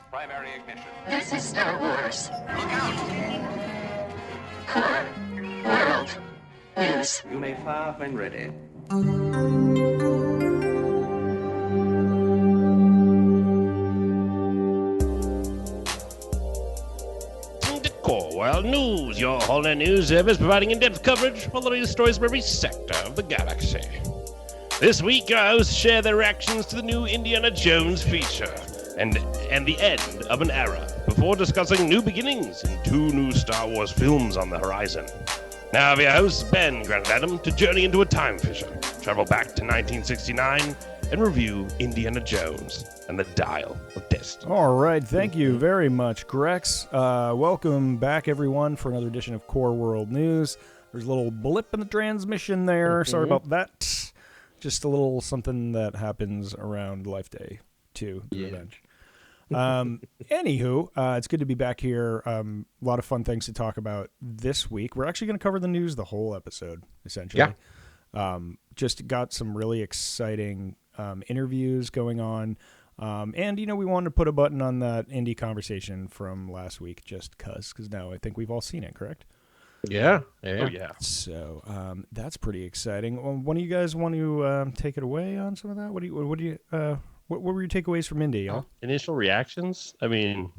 Primary ignition. This is Star Wars. Look out! Core World News. You may fire when ready. The Core World News, your whole news service providing in-depth coverage of all the latest stories from every sector of the galaxy. This week, our hosts share their reactions to the new Indiana Jones feature and the end of an era before discussing new beginnings and 2 new Star Wars films on the horizon. Now, your hosts, Ben, Grant, and Adam, to journey into a time fissure, travel back to 1969, and review Indiana Jones and the Dial of Destiny. All right, thank you very much, Grex. Welcome back, everyone, for another edition of Core World News. There's a little blip in the transmission there. Sorry about that. Just a little something that happens around Life Day 2, The Revenge. Anywho, it's good to be back here. A lot of fun things to talk about this week. We're actually going to cover the news the whole episode, essentially. Yeah. Just got some really exciting interviews going on. And, we wanted to put a button on that indie conversation from last week just because now I think we've all seen it, correct? Yeah. Oh, yeah. So that's pretty exciting. One of you guys want to take it away on some of that? What were your takeaways from Indy, y'all? Initial reactions? I mean,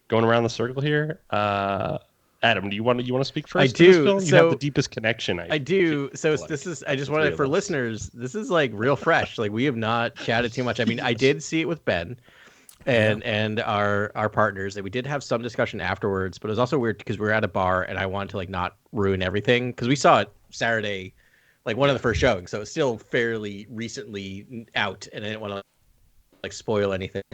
going around the circle here. Adam, do you want to speak first? I do. You have the deepest connection. I do. So this is. I just wanted for listeners. This is like real fresh. Like we have not chatted too much. I mean, I did see it with Ben, and our partners, and we did have some discussion afterwards. But it was also weird because we were at a bar, and I wanted to like not ruin everything because we saw it Saturday, like one of the first showings. So it's still fairly recently out, and I didn't want to like spoil anything,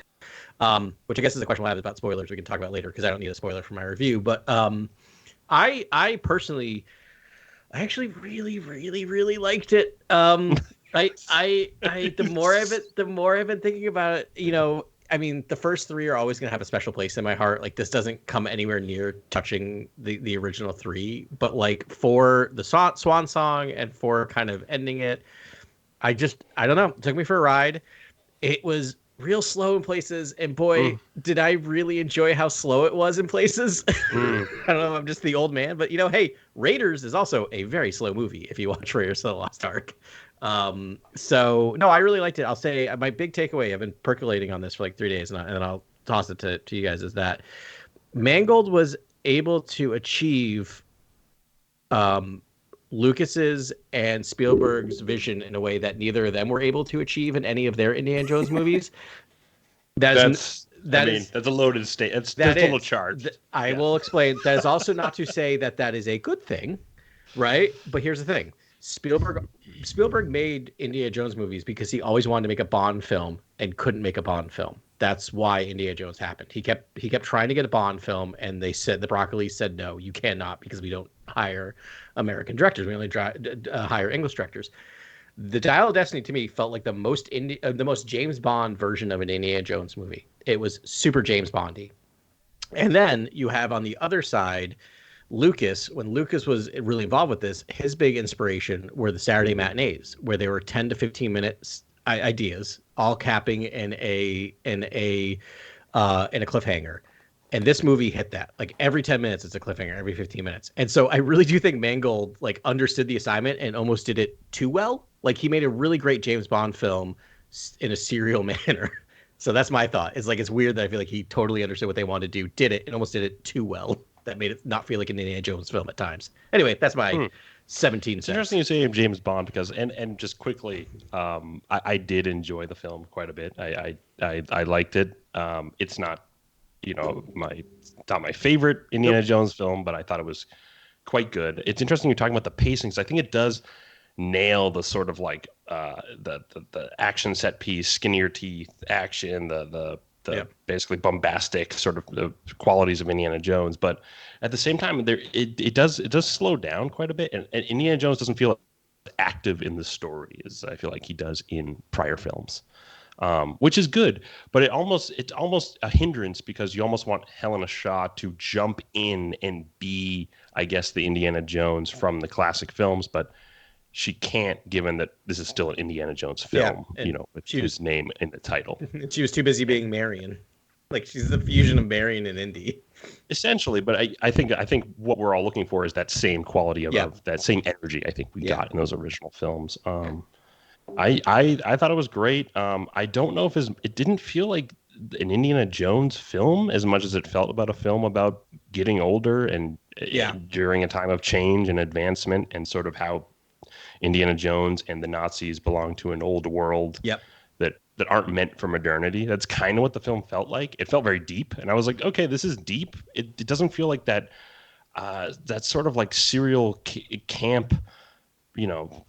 which I guess is a question we'll have about spoilers we can talk about later because I don't need a spoiler for my review. But I personally, I actually really liked it. The more I've been thinking about it, I mean, the first 3 are always going to have a special place in my heart. Like this doesn't come anywhere near touching the original 3, but like for the swan song and for kind of ending it, I don't know. It took me for a ride. It was real slow in places, and boy, did I really enjoy how slow it was in places. I don't know, I'm just the old man, but hey, Raiders is also a very slow movie if you watch Raiders of the Lost Ark. So no, I really liked it. I'll say my big takeaway, I've been percolating on this for like 3 days, and then I'll toss it to you guys, is that Mangold was able to achieve Lucas's and Spielberg's vision in a way that neither of them were able to achieve in any of their Indiana Jones movies. That's a loaded statement. That's a little charged. I will explain. That is also not to say that is a good thing, right? But here's the thing. Spielberg made Indiana Jones movies because he always wanted to make a Bond film and couldn't make a Bond film. That's why Indiana Jones happened. He kept trying to get a Bond film, and the Broccoli said, no, you cannot, because we don't hire American directors. We only hire English directors. The Dial of Destiny to me felt like the most James Bond version of an Indiana Jones movie. It was super James Bondy. And then you have on the other side Lucas. When Lucas was really involved with this, his big inspiration were the Saturday matinees, where they were 10 to 15 minutes ideas, all capping in a cliffhanger. And this movie hit that. Like every 10 minutes, it's a cliffhanger. Every 15 minutes. And so I really do think Mangold like understood the assignment and almost did it too well. Like he made a really great James Bond film in a serial manner. So that's my thought. It's like, it's weird that I feel like he totally understood what they wanted to do, did it, and almost did it too well. That made it not feel like an Indiana Jones film at times. Anyway, that's my 17 cents. It's interesting you say James Bond because, and just quickly, I did enjoy the film quite a bit. I liked it. It's not, not my favorite Indiana Jones film, but I thought it was quite good. It's interesting you're talking about the pacing, because I think it does nail the sort of like the action set piece, skinnier teeth action, the basically bombastic sort of the qualities of Indiana Jones, but at the same time, it does slow down quite a bit, and Indiana Jones doesn't feel active in the story as I feel like he does in prior films, which is good. But it's almost a hindrance because you almost want Helena Shaw to jump in and be, I guess, the Indiana Jones from the classic films, but she can't, given that this is still an Indiana Jones film, with his name in the title. She was too busy being Marion. Like she's the fusion of Marion and Indy. Essentially, but I think what we're all looking for is that same quality of that same energy. I think we got in those original films. I thought it was great. I don't know if it didn't feel like an Indiana Jones film as much as it felt about a film about getting older and during a time of change and advancement, and sort of how Indiana Jones and the Nazis belong to an old world that aren't meant for modernity. That's kind of what the film felt like. It felt very deep, and I was like, okay, this is deep. It doesn't feel like that that sort of like serial camp,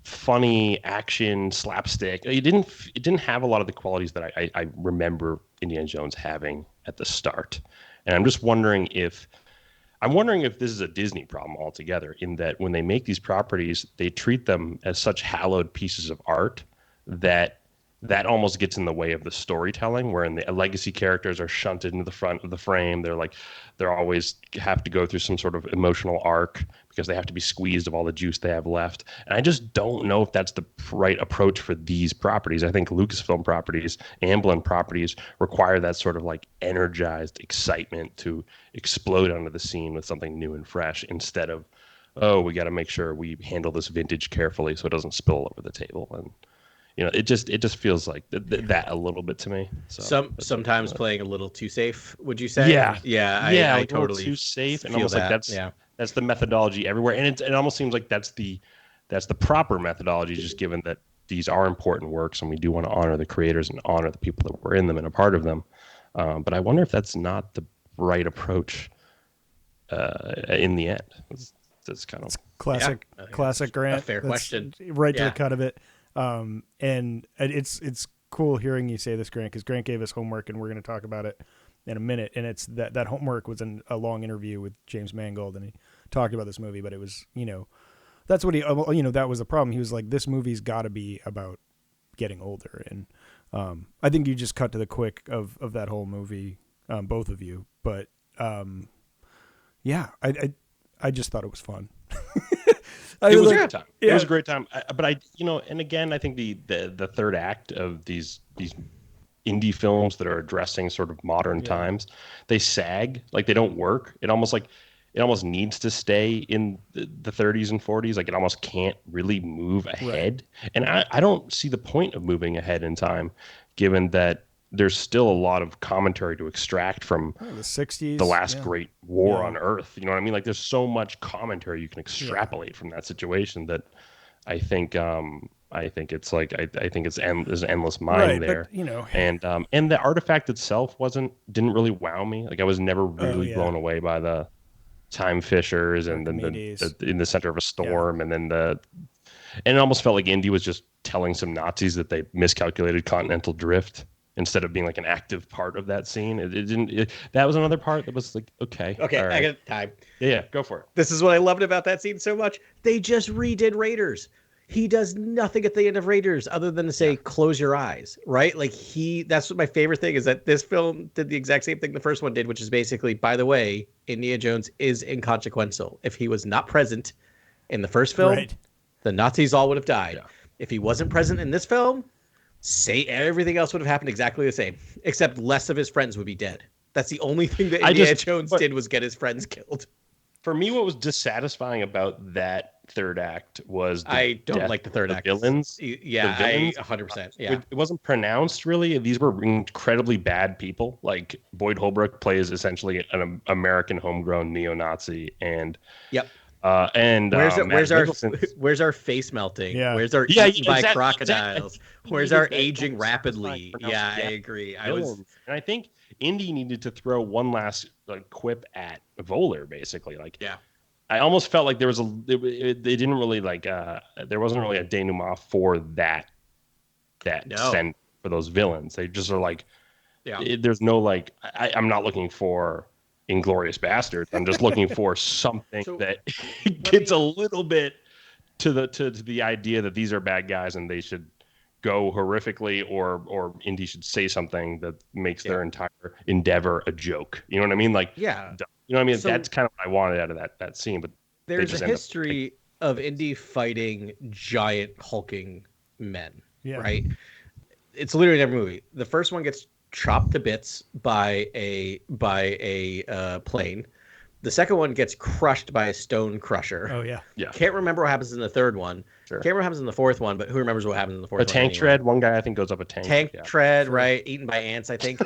funny action slapstick. It didn't have a lot of the qualities that I remember Indiana Jones having at the start. And I'm just wondering if this is a Disney problem altogether, in that when they make these properties, they treat them as such hallowed pieces of art that almost gets in the way of the storytelling, wherein the legacy characters are shunted into the front of the frame. They're always have to go through some sort of emotional arc because they have to be squeezed of all the juice they have left. And I just don't know if that's the right approach for these properties. I think Lucasfilm properties, Amblin properties require that sort of like energized excitement to explode onto the scene with something new and fresh, instead of, oh, we got to make sure we handle this vintage carefully so it doesn't spill over the table. And it just feels like that a little bit to me. So sometimes playing a little too safe, would you say? I totally too safe, and feel almost that. Like that's the methodology everywhere, and it almost seems like that's the proper methodology, just given that these are important works and we do want to honor the creators and honor the people that were in them and a part of them. But I wonder if that's not the right approach in the end. That's kind of classic Grant. A fair question. Right to the cut of it. And it's cool hearing you say this, Grant, because Grant gave us homework, and we're going to talk about it in a minute. And it's that homework was in a long interview with James Mangold, and he talked about this movie, but it was, that's what that was the problem. He was like, this movie's got to be about getting older. And, I think you just cut to the quick of that whole movie, both of you, but, I just thought it was fun. It was a great time. Yeah. It was a great time. But and again, I think the third act of these indie films that are addressing sort of modern times, they sag, like they don't work. It almost needs to stay in the 30s and 40s. Like it almost can't really move ahead. Right. And I don't see the point of moving ahead in time, given that there's still a lot of commentary to extract from the 60s, the last great war on Earth. You know what I mean? Like there's so much commentary you can extrapolate from that situation that I think it's like I think there's an endless mine there. But, and the artifact itself didn't really wow me. Like I was never really blown away by the time fishers and then in the center of a storm, and then and it almost felt like Indy was just telling some Nazis that they miscalculated continental drift, instead of being like an active part of that scene. That was another part that was like, okay. Right. I got time. Yeah, go for it. This is what I loved about that scene so much. They just redid Raiders. He does nothing at the end of Raiders other than to say, close your eyes, right? Like that's what my favorite thing is, that this film did the exact same thing the first one did, which is basically, by the way, Indiana Jones is inconsequential. If he was not present in the first film, the Nazis all would have died. Yeah. If he wasn't present in this film, everything else would have happened exactly the same, except less of his friends would be dead. That's the only thing that Indiana Jones did, was get his friends killed. For me, what was dissatisfying about that third act was I don't like the third act. Villains. Yeah, the villains, 100%. Yeah, it wasn't pronounced really. These were incredibly bad people. Like Boyd Holbrook plays essentially an American homegrown neo-Nazi, and where's our face melting? Yeah. Where's our eaten by crocodiles? Exactly. Where's our aging rapidly? Yeah, I agree. And I think Indy needed to throw one last quip at Voller, basically. I almost felt like there was they didn't really there wasn't really a denouement for that send for those villains. They just are there's no I'm not looking for Inglorious Bastards. I'm just looking for something that gets a little bit to the idea that these are bad guys and they should go horrifically, or Indy should say something that makes their entire endeavor a joke. You know what I mean? You know what I mean? So that's kind of what I wanted out of that scene. But there's a history of Indy fighting giant hulking men, right? It's literally in every movie. The first one gets chopped to bits by a plane. The second one gets crushed by a stone crusher. Oh yeah. Yeah. Can't remember what happens in the third one. Sure. Can't remember what happens in the fourth one, but who remembers what happens in the fourth A one? tank anyway? tread. One guy I think goes up a tank. Tank yeah. tread, right? Eaten by ants, I think.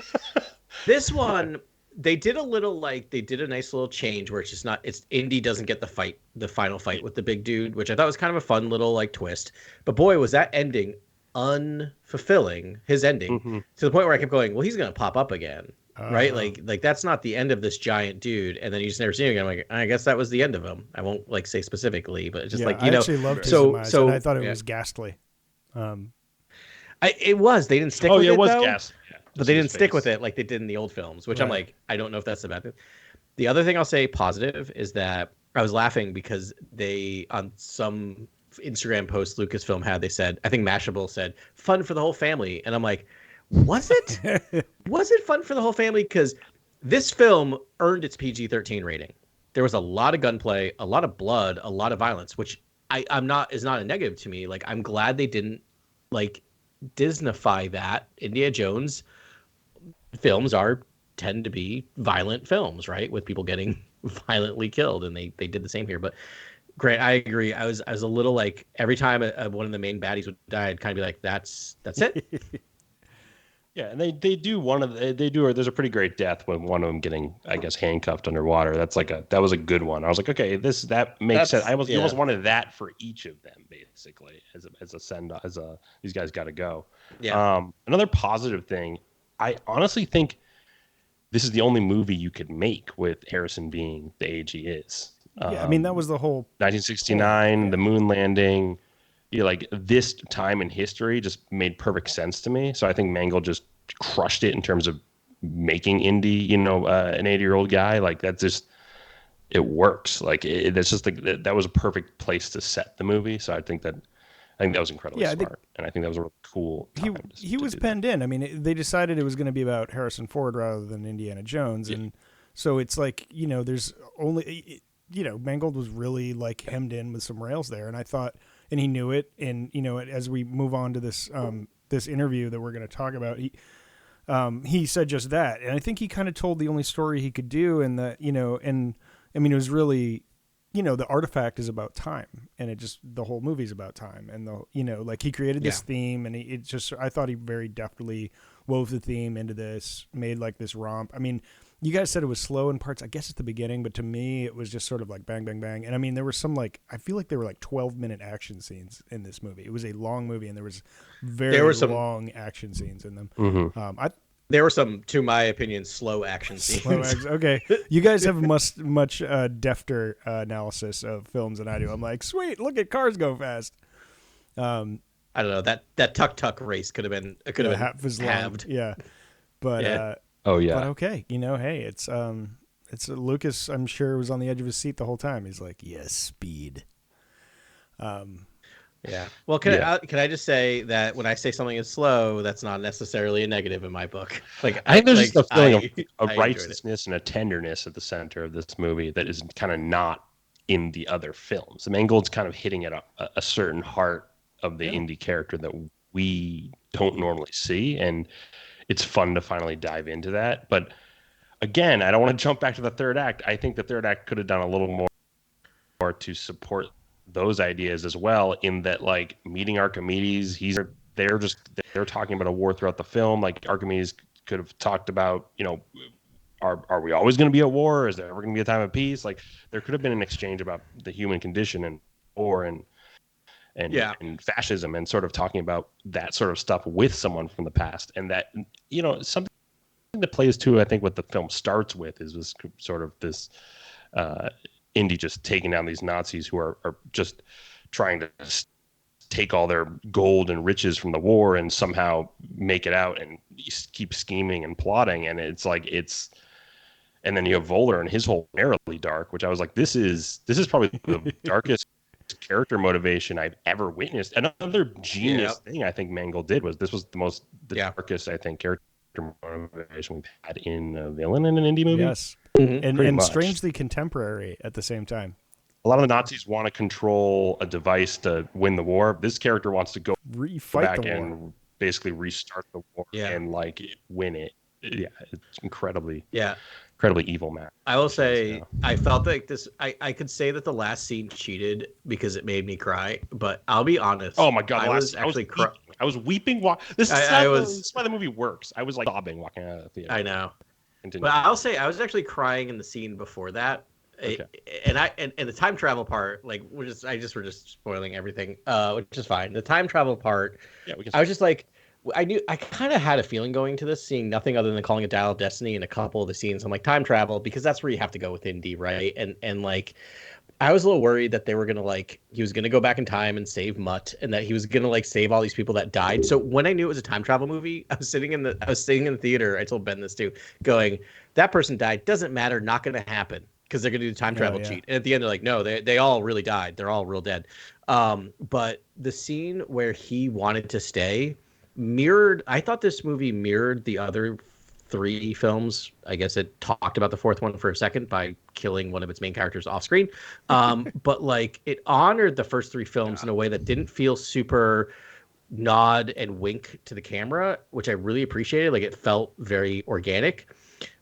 This one, they did a nice little change where it's just not. It's Indy doesn't get the final fight with the big dude, which I thought was kind of a fun little like twist. But boy, was that ending unfulfilling. His ending to the point where I kept going, well, he's gonna pop up again. Right, like that's not the end of this giant dude, and then you just never see him again. I'm like, I guess that was the end of him. I won't like say specifically, but it's just like I actually loved his demise, and I thought it was ghastly. It was. They didn't stick with it. It was though, gas. Yeah, but they didn't stick with it like they did in the old films, which I'm like, I don't know if that's the bad thing. The other thing I'll say positive is that I was laughing because they on some Instagram post Lucasfilm had, they said, I think Mashable said, fun for the whole family, and I'm like, was it? Was it fun for the whole family? Because this film earned its PG-13 rating. There was a lot of gunplay, a lot of blood, a lot of violence, which is not a negative to me. Like, I'm glad they didn't like Disneyfy that. Indiana Jones films tend to be violent films, right? With people getting violently killed, and they did the same here. But Grant, I agree. I was a little like, every time one of the main baddies would die, I'd kind of be like, that's it. Yeah, and they do there's a pretty great death when one of them getting, I guess, handcuffed underwater. That was a good one. I was like, okay, that makes sense. I almost wanted that for each of them, basically, as a send off, these guys got to go. Yeah. Another positive thing, I honestly think this is the only movie you could make with Harrison being the age he is. Yeah, I mean, that was the whole 1969, the moon landing. Like this time in history just made perfect sense to me. So I think Mangold just crushed it in terms of making Indy, an 80-year-old guy. Like that's just, it works. Like that's just like that was a perfect place to set the movie. So I think that was incredibly smart, and I think that was a really cool. He was penned in. I mean, they decided it was going to be about Harrison Ford rather than Indiana Jones, and so it's like there's only Mangold was really like hemmed in with some rails there, and I thought. And he knew it. And, as we move on to this this interview that we're going to talk about, he said just that. And I think he kind of told the only story he could do. And that, and I mean, it was really, the artifact is about time. And the whole movie's about time. And, like he created this theme. And I thought he very deftly wove the theme into this, made like this romp. I mean, you guys said it was slow in parts. I guess at the beginning, but to me, it was just sort of like bang, bang, bang. And I mean, there were some I feel like there were like 12-minute action scenes in this movie. It was a long movie, and there was some long action scenes in them. Mm-hmm. There were some, to my opinion, slow action scenes. Okay, you guys have much defter analysis of films than I do. I'm like, sweet, look at cars go fast. I don't know, that tuk race could have been half as halved. Long. Yeah, but. Oh yeah. But okay, hey, it's Lucas. I'm sure was on the edge of his seat the whole time. He's like, yes, speed. Yeah. Well, can I just say that when I say something is slow, that's not necessarily a negative in my book. Like I think there's just a feeling of righteousness and a tenderness at the center of this movie that is kind of not in the other films. The Mangold's kind of hitting at a certain heart of the indie character that we don't normally see, and it's fun to finally dive into that. But again, I don't want to jump back to the third act. I think the third act could have done a little more to support those ideas as well, in that like meeting Archimedes, they're talking about a war throughout the film. Like Archimedes could have talked about, are we always going to be at war? Is there ever going to be a time of peace? Like there could have been an exchange about the human condition and war and fascism, and sort of talking about that sort of stuff with someone from the past. And that, something that plays too, I think what the film starts with is this sort of this Indy just taking down these Nazis who are just trying to take all their gold and riches from the war and somehow make it out, and keep scheming and plotting. And it's like, and then you have Voller and his whole narrowly dark, which I was like, this is probably the darkest character motivation I've ever witnessed. Another genius thing I think Mangold did was the darkest, I think, character motivation we've had in a villain in an indie movie. Yes. And strangely contemporary at the same time. A lot of the Nazis want to control a device to win the war. This character wants to go back and basically restart the war. and like win it. Yeah, it's incredibly evil, Matt. I will say I felt like this. I could say that the last scene cheated because it made me cry, but I'll be honest. Oh my god, I was actually I was weeping. This is why the movie works. I was like sobbing walking out of the theater. I know. Continue. But I'll say I was actually crying in the scene before that. Okay. And the time travel part, like we're just spoiling everything, which is fine. The time travel part, I was just like, I kind of had a feeling going to this, seeing nothing other than calling it Dial of Destiny in a couple of the scenes. I'm like, time travel, because that's where you have to go with Indy, right? And like, I was a little worried that they were gonna he was gonna go back in time and save Mutt, and that he was gonna save all these people that died. So when I knew it was a time travel movie, I was sitting in the theater. I told Ben this too, going, that person died, doesn't matter, not gonna happen. Because they're going to do the time travel cheat. And at the end, they're like, no, they all really died. They're all real dead. But the scene where he wanted to stay I thought this movie mirrored the other 3 films. I guess it talked about the 4th one for a second by killing one of its main characters off screen. But it honored the first 3 films in a way that didn't feel super nod and wink to the camera, which I really appreciated. It felt very organic.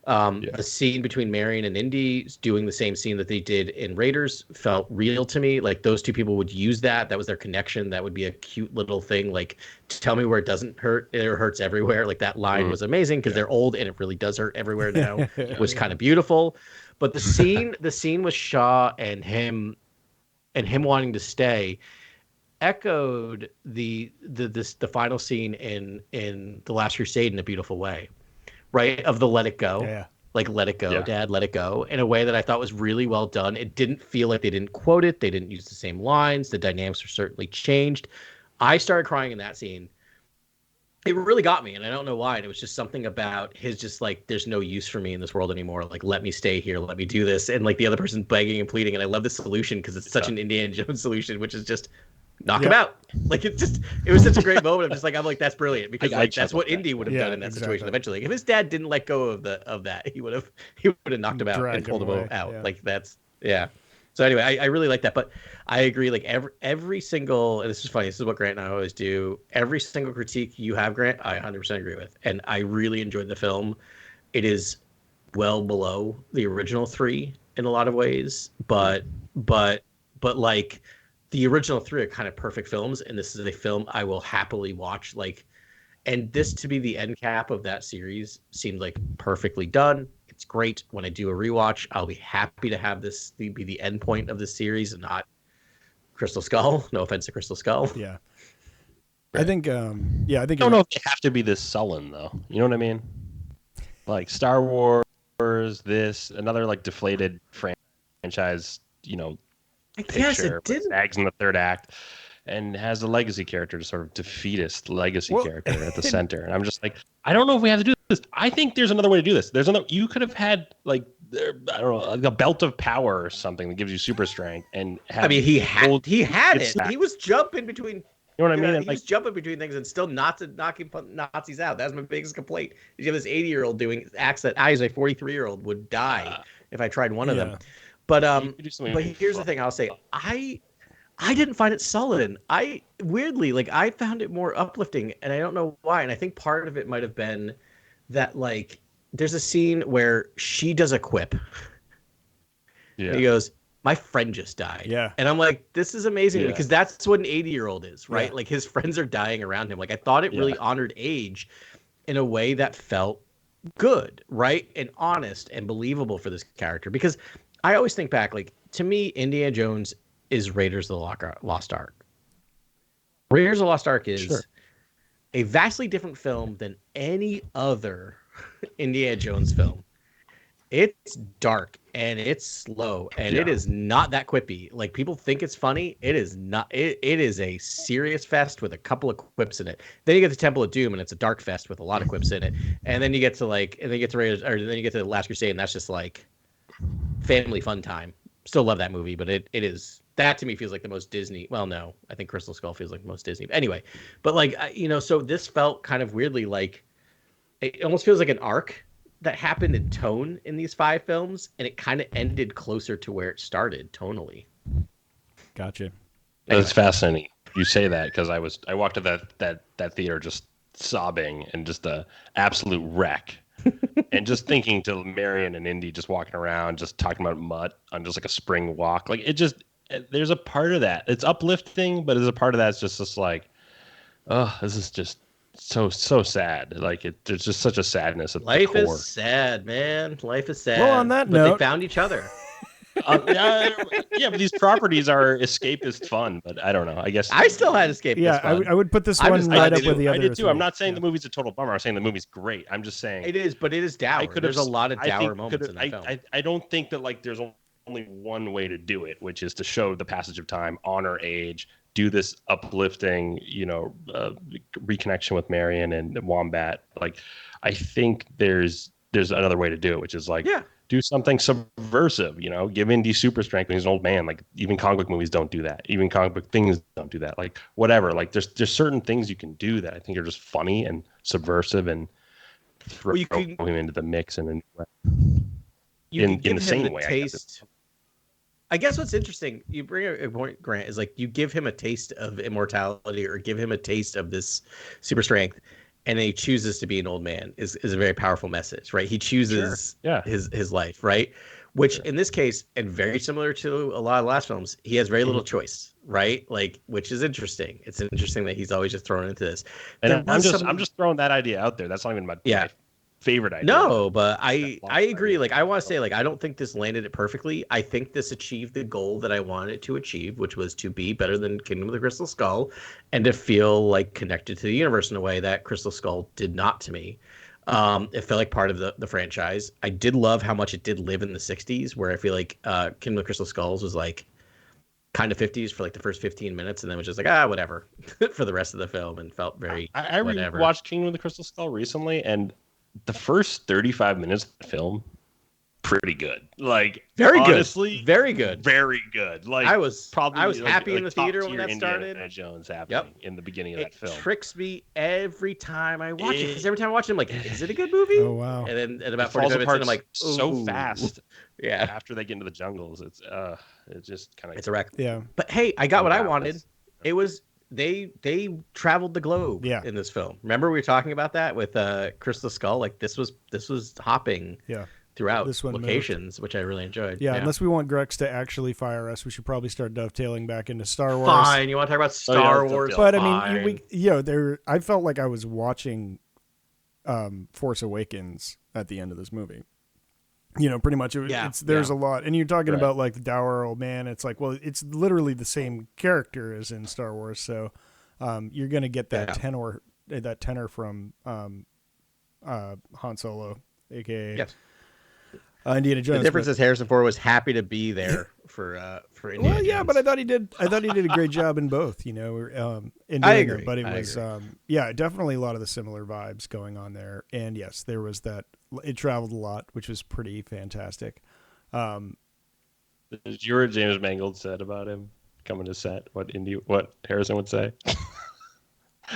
The scene between Marion and Indy doing the same scene that they did in Raiders felt real to me. Those 2 people would use that. That was their connection. That would be a cute little thing. Tell me where it doesn't hurt. It hurts everywhere. That line was amazing because they're old and it really does hurt everywhere now. It was kind of beautiful. But the scene with Shaw and him wanting to stay echoed the final scene in The Last Crusade in a beautiful way. Right, of the let it go, let it go, Dad, let it go, in a way that I thought was really well done. It didn't feel like they didn't quote it, they didn't use the same lines, the dynamics were certainly changed. I started crying in that scene. It really got me, and I don't know why. And it was just something about his there's no use for me in this world anymore. Let me stay here, let me do this, and the other person begging and pleading. And I love the solution because it's such an Indiana Jones solution, which is just knock him out. It was such a great moment. I'm like, that's brilliant because that's what Indy would have done in that situation eventually. If his dad didn't let go of that, he would have knocked him out and pulled him out. So anyway, I really like that. But I agree. Every single, and this is funny. This is what Grant and I always do. Every single critique you have, Grant, I 100% agree with, and I really enjoyed the film. It is well below the original 3 in a lot of ways, but the original 3 are kind of perfect films, and this is a film I will happily watch. And this to be the end cap of that series seemed perfectly done. It's great. When I do a rewatch, I'll be happy to have this be the end point of the series and not Crystal Skull. No offense to Crystal Skull. Yeah. I think, I think I don't know if they have to be this sullen, though. You know what I mean? Star Wars, another deflated franchise, I guess it didn't. Bags in the 3rd act, and has a legacy character, sort of defeatist legacy character at the center. And I'm just I don't know if we have to do this. I think there's another way to do this. You could have had I don't know, a belt of power or something that gives you super strength. And he had it. He was jumping between. You know what I mean? He was jumping between things and still not knocking Nazis out. That's my biggest complaint. You have this 80-year-old doing acts that I, as a 43-year-old, would die if I tried one of them. But here's the thing I'll say. I didn't find it sullen. I weirdly I found it more uplifting, and I don't know why. And I think part of it might have been that there's a scene where she does a quip. Yeah. And he goes, "My friend just died." Yeah. And I'm like, this is amazing because that's what an 80-year-old is, right? Yeah. His friends are dying around him. I thought it really honored age in a way that felt good, right? And honest and believable for this character. Because I always think back, to me, Indiana Jones is Raiders of the Lost Ark. Raiders of the Lost Ark is a vastly different film than any other Indiana Jones film. It's dark and it's slow and it is not that quippy. People think it's funny. It is not. It is a serious fest with a couple of quips in it. Then you get to Temple of Doom and it's a dark fest with a lot of quips in it. And then you get to and then you get to Raiders, or then you get to The Last Crusade, and that's just family fun time. Still love that movie, but it is, that to me feels like the most Disney. Well, no, I think Crystal Skull feels like the most Disney. But anyway, so this felt kind of weirdly it almost feels like an arc that happened in tone in these 5 films, and it kind of ended closer to where it started tonally. Gotcha. That's fascinating. You say that because I walked to that theater just sobbing and just a absolute wreck. And just thinking to Marion and Indy just walking around, just talking about Mutt on just like a spring walk. Like, it just, there's a part of that. It's uplifting, but there's a part of that's just like, oh, this is just so sad. Like, there's just such a sadness at Life the core. is sad, man. Life is sad. Well, on that but note, they found each other. Yeah, but these properties are escapist fun. But I don't know. I guess I still had escaped. Yeah, I would put this one right up with the other. I did too. three. I'm not saying Yeah. the movie's a total bummer. I'm saying the movie's great. I'm just saying It is, but it is dour. There's a lot of dour moments in that film. I don't think that like there's only one way to do it, which is to show the passage of time, honor age, do this uplifting, reconnection with Marion and Wombat. Like, I think there's another way to do it, which is like, do something subversive, give Indy super strength when he's an old man. Like, even comic book movies don't do that. Even comic book things don't do that. Like, whatever. Like, there's certain things you can do that I think are just funny and subversive and throw him into the mix and in the same way. Taste. I guess what's interesting, you bring a point, Grant, is like you give him a taste of immortality or give him a taste of this super strength, and then he chooses to be an old man is a very powerful message, right? He chooses his life, right? Which in this case, and very similar to a lot of last films, he has very little choice, right? Like, which is interesting. It's interesting that he's always just thrown into this. And I'm just throwing that idea out there. That's not even my favorite idea. No, but I agree. Like, I want to say, like, I don't think this landed it perfectly. I think this achieved the goal that I wanted it to achieve, which was to be better than Kingdom of the Crystal Skull and to feel like connected to the universe in a way that Crystal Skull did not to me. It felt like part of the franchise. I did love how much it did live in the 60s, where I feel like Kingdom of the Crystal Skulls was like kind of 50s for like the first 15 minutes and then was just like, whatever for the rest of the film, and felt very I rewatched Kingdom of the Crystal Skull recently, and the first 35 minutes of the film, pretty good. Like, very honestly, good. Very good. Very good. Like, I was probably happy in the theater when that started. Indianajones happening in the beginning of that film. It tricks me every time I watch it, because every time I watch it, I'm like, is it a good movie? Oh wow! And then at about 45 minutes in, I'm like, so fast. Yeah. After they get into the jungles, it's just kind of it's a wreck. Yeah. But hey, I got what I wanted. It was they traveled the globe in this film. Remember we were talking about that with Crystal Skull? Like, this was hopping throughout locations, which I really enjoyed. Yeah, unless we want Grex to actually fire us, we should probably start dovetailing back into Star Wars. Fine, you want to talk about Star Wars? But I mean, I felt like I was watching Force Awakens at the end of this movie. Pretty much there's a lot, and you're talking about like the dour old man. It's like, well, it's literally the same character as in Star Wars, so you're gonna get that tenor from Han Solo, aka Indiana Jones. The difference is Harrison Ford was happy to be there for Indiana Well, yeah, Jones. but I thought he did a great job in both. I agree. But it was definitely a lot of the similar vibes going on there. And yes, there was that. It traveled a lot, which was pretty fantastic. Did you hear what James Mangold said about him coming to set? What Harrison would say?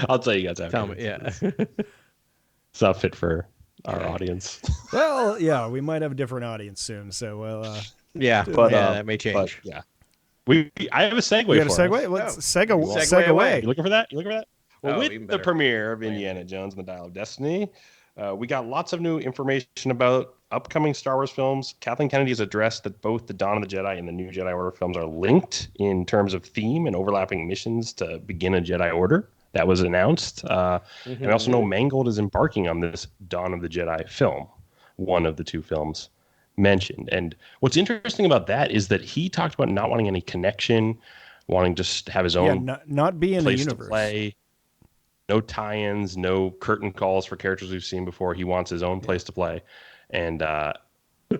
I'll tell you guys after. Tell me, yeah. It's not fit for our audience. Well, yeah, we might have a different audience soon, so that may change. But, I have a segue. We got a for segue. us. Let's segue away. You looking for that? Well, with the better. premiere of Indiana Jones and the Dial of Destiny, we got lots of new information about upcoming Star Wars films. Kathleen Kennedy has addressed that both the Dawn of the Jedi and the New Jedi Order films are linked in terms of theme and overlapping missions to begin a Jedi Order. That was announced. And we also know Mangold is embarking on this Dawn of the Jedi film, one of the two films mentioned. And what's interesting about that is that he talked about not wanting any connection, wanting to just have his own not be in the place universe. to play. No tie-ins, no curtain calls for characters we've seen before. He wants his own place to play. And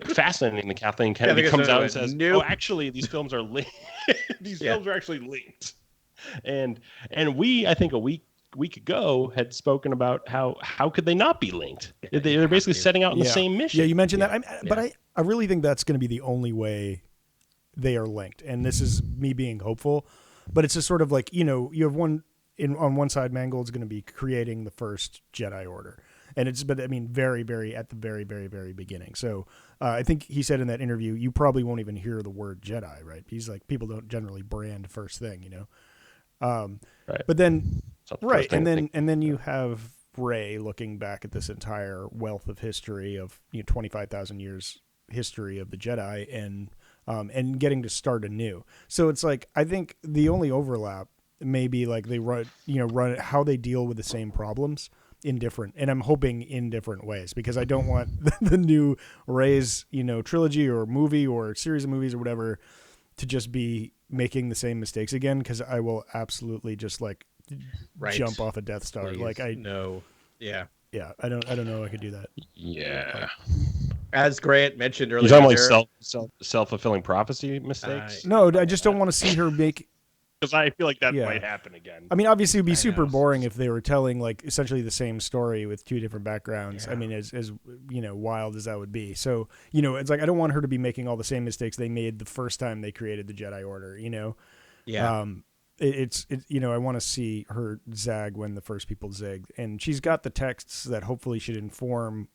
fascinating that Kathleen Kennedy comes out and says, "Oh, actually, these films are linked. These films are actually linked." And we, I think a week ago, had spoken about how could they not be linked? They're basically setting out in the same mission. Yeah, you mentioned that. But I really think that's going to be the only way they are linked. And this is me being hopeful. But it's just sort of like, you have one... on one side, Mangold's going to be creating the first Jedi Order, and very, very at the very, very, very beginning. So I think he said in that interview, you probably won't even hear the word Jedi, right? He's like, people don't generally brand first thing, Right. But then, and then you have Rey looking back at this entire wealth of history of 25,000 years history of the Jedi and getting to start anew. So it's like, I think the only overlap may be like they run how they deal with the same problems in different, and I'm hoping in different ways, because I don't want the new Rey's, trilogy or movie or series of movies or whatever to just be making the same mistakes again, because I will absolutely just like jump off a Death Star. Please. Like I know. Yeah. Yeah, I don't know if I could do that. Yeah. As Grant mentioned earlier, You're talking like self-fulfilling prophecy mistakes? No, I just don't want to see her make. Because I feel like that might happen again. I mean, obviously, it would be super boring if they were telling like essentially the same story with two different backgrounds. Yeah. I mean, as wild as that would be. So it's like I don't want her to be making all the same mistakes they made the first time they created the Jedi Order. Yeah. I want to see her zag when the first people zigged, and she's got the texts that hopefully should inform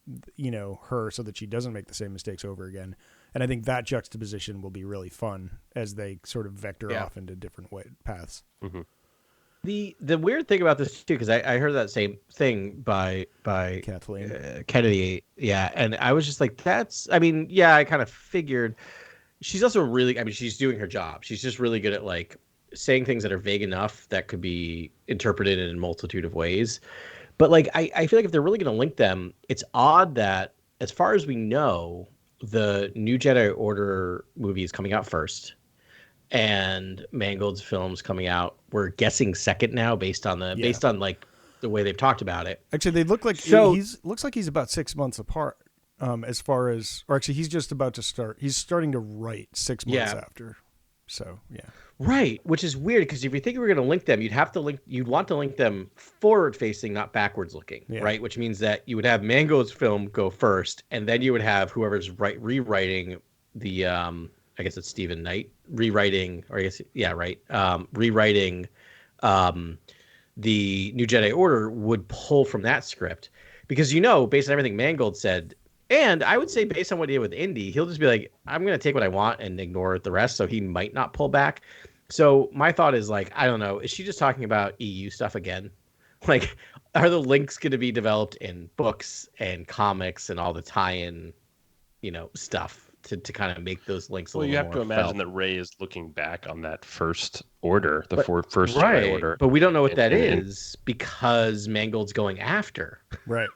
her so that she doesn't make the same mistakes over again. And I think that juxtaposition will be really fun as they sort of vector off into different paths. Mm-hmm. The weird thing about this too, because I heard that same thing by Kathleen Kennedy, and I was just like, I kind of figured. She's also she's doing her job. She's just really good at like saying things that are vague enough that could be interpreted in a multitude of ways. But like, I feel like if they're really going to link them, it's odd that as far as we know, the New Jedi Order movie is coming out first, and Mangold's film's coming out. We're guessing second now, based on like the way they've talked about it. Actually, they look like looks like he's about 6 months apart. As far as, or actually, he's just about to start. He's starting to write 6 months after. So right, which is weird because if you think we were going to link them, you'd want to link them forward facing, not backwards looking, right? Which means that you would have Mangold's film go first, and then you would have whoever's rewriting the I guess it's Stephen Knight rewriting, or I guess rewriting the New Jedi Order would pull from that script, because based on everything Mangold said. And I would say based on what he did with Indy, he'll just be like, I'm going to take what I want and ignore the rest. So he might not pull back. So my thought is like, I don't know. Is she just talking about EU stuff again? Like, are the links going to be developed in books and comics and all the tie-in, stuff to kind of make those links a little more? Well, you have to imagine that Rey is looking back on that first order, first right. Jedi Order. But we don't know what that is because Mangold's going after. Right.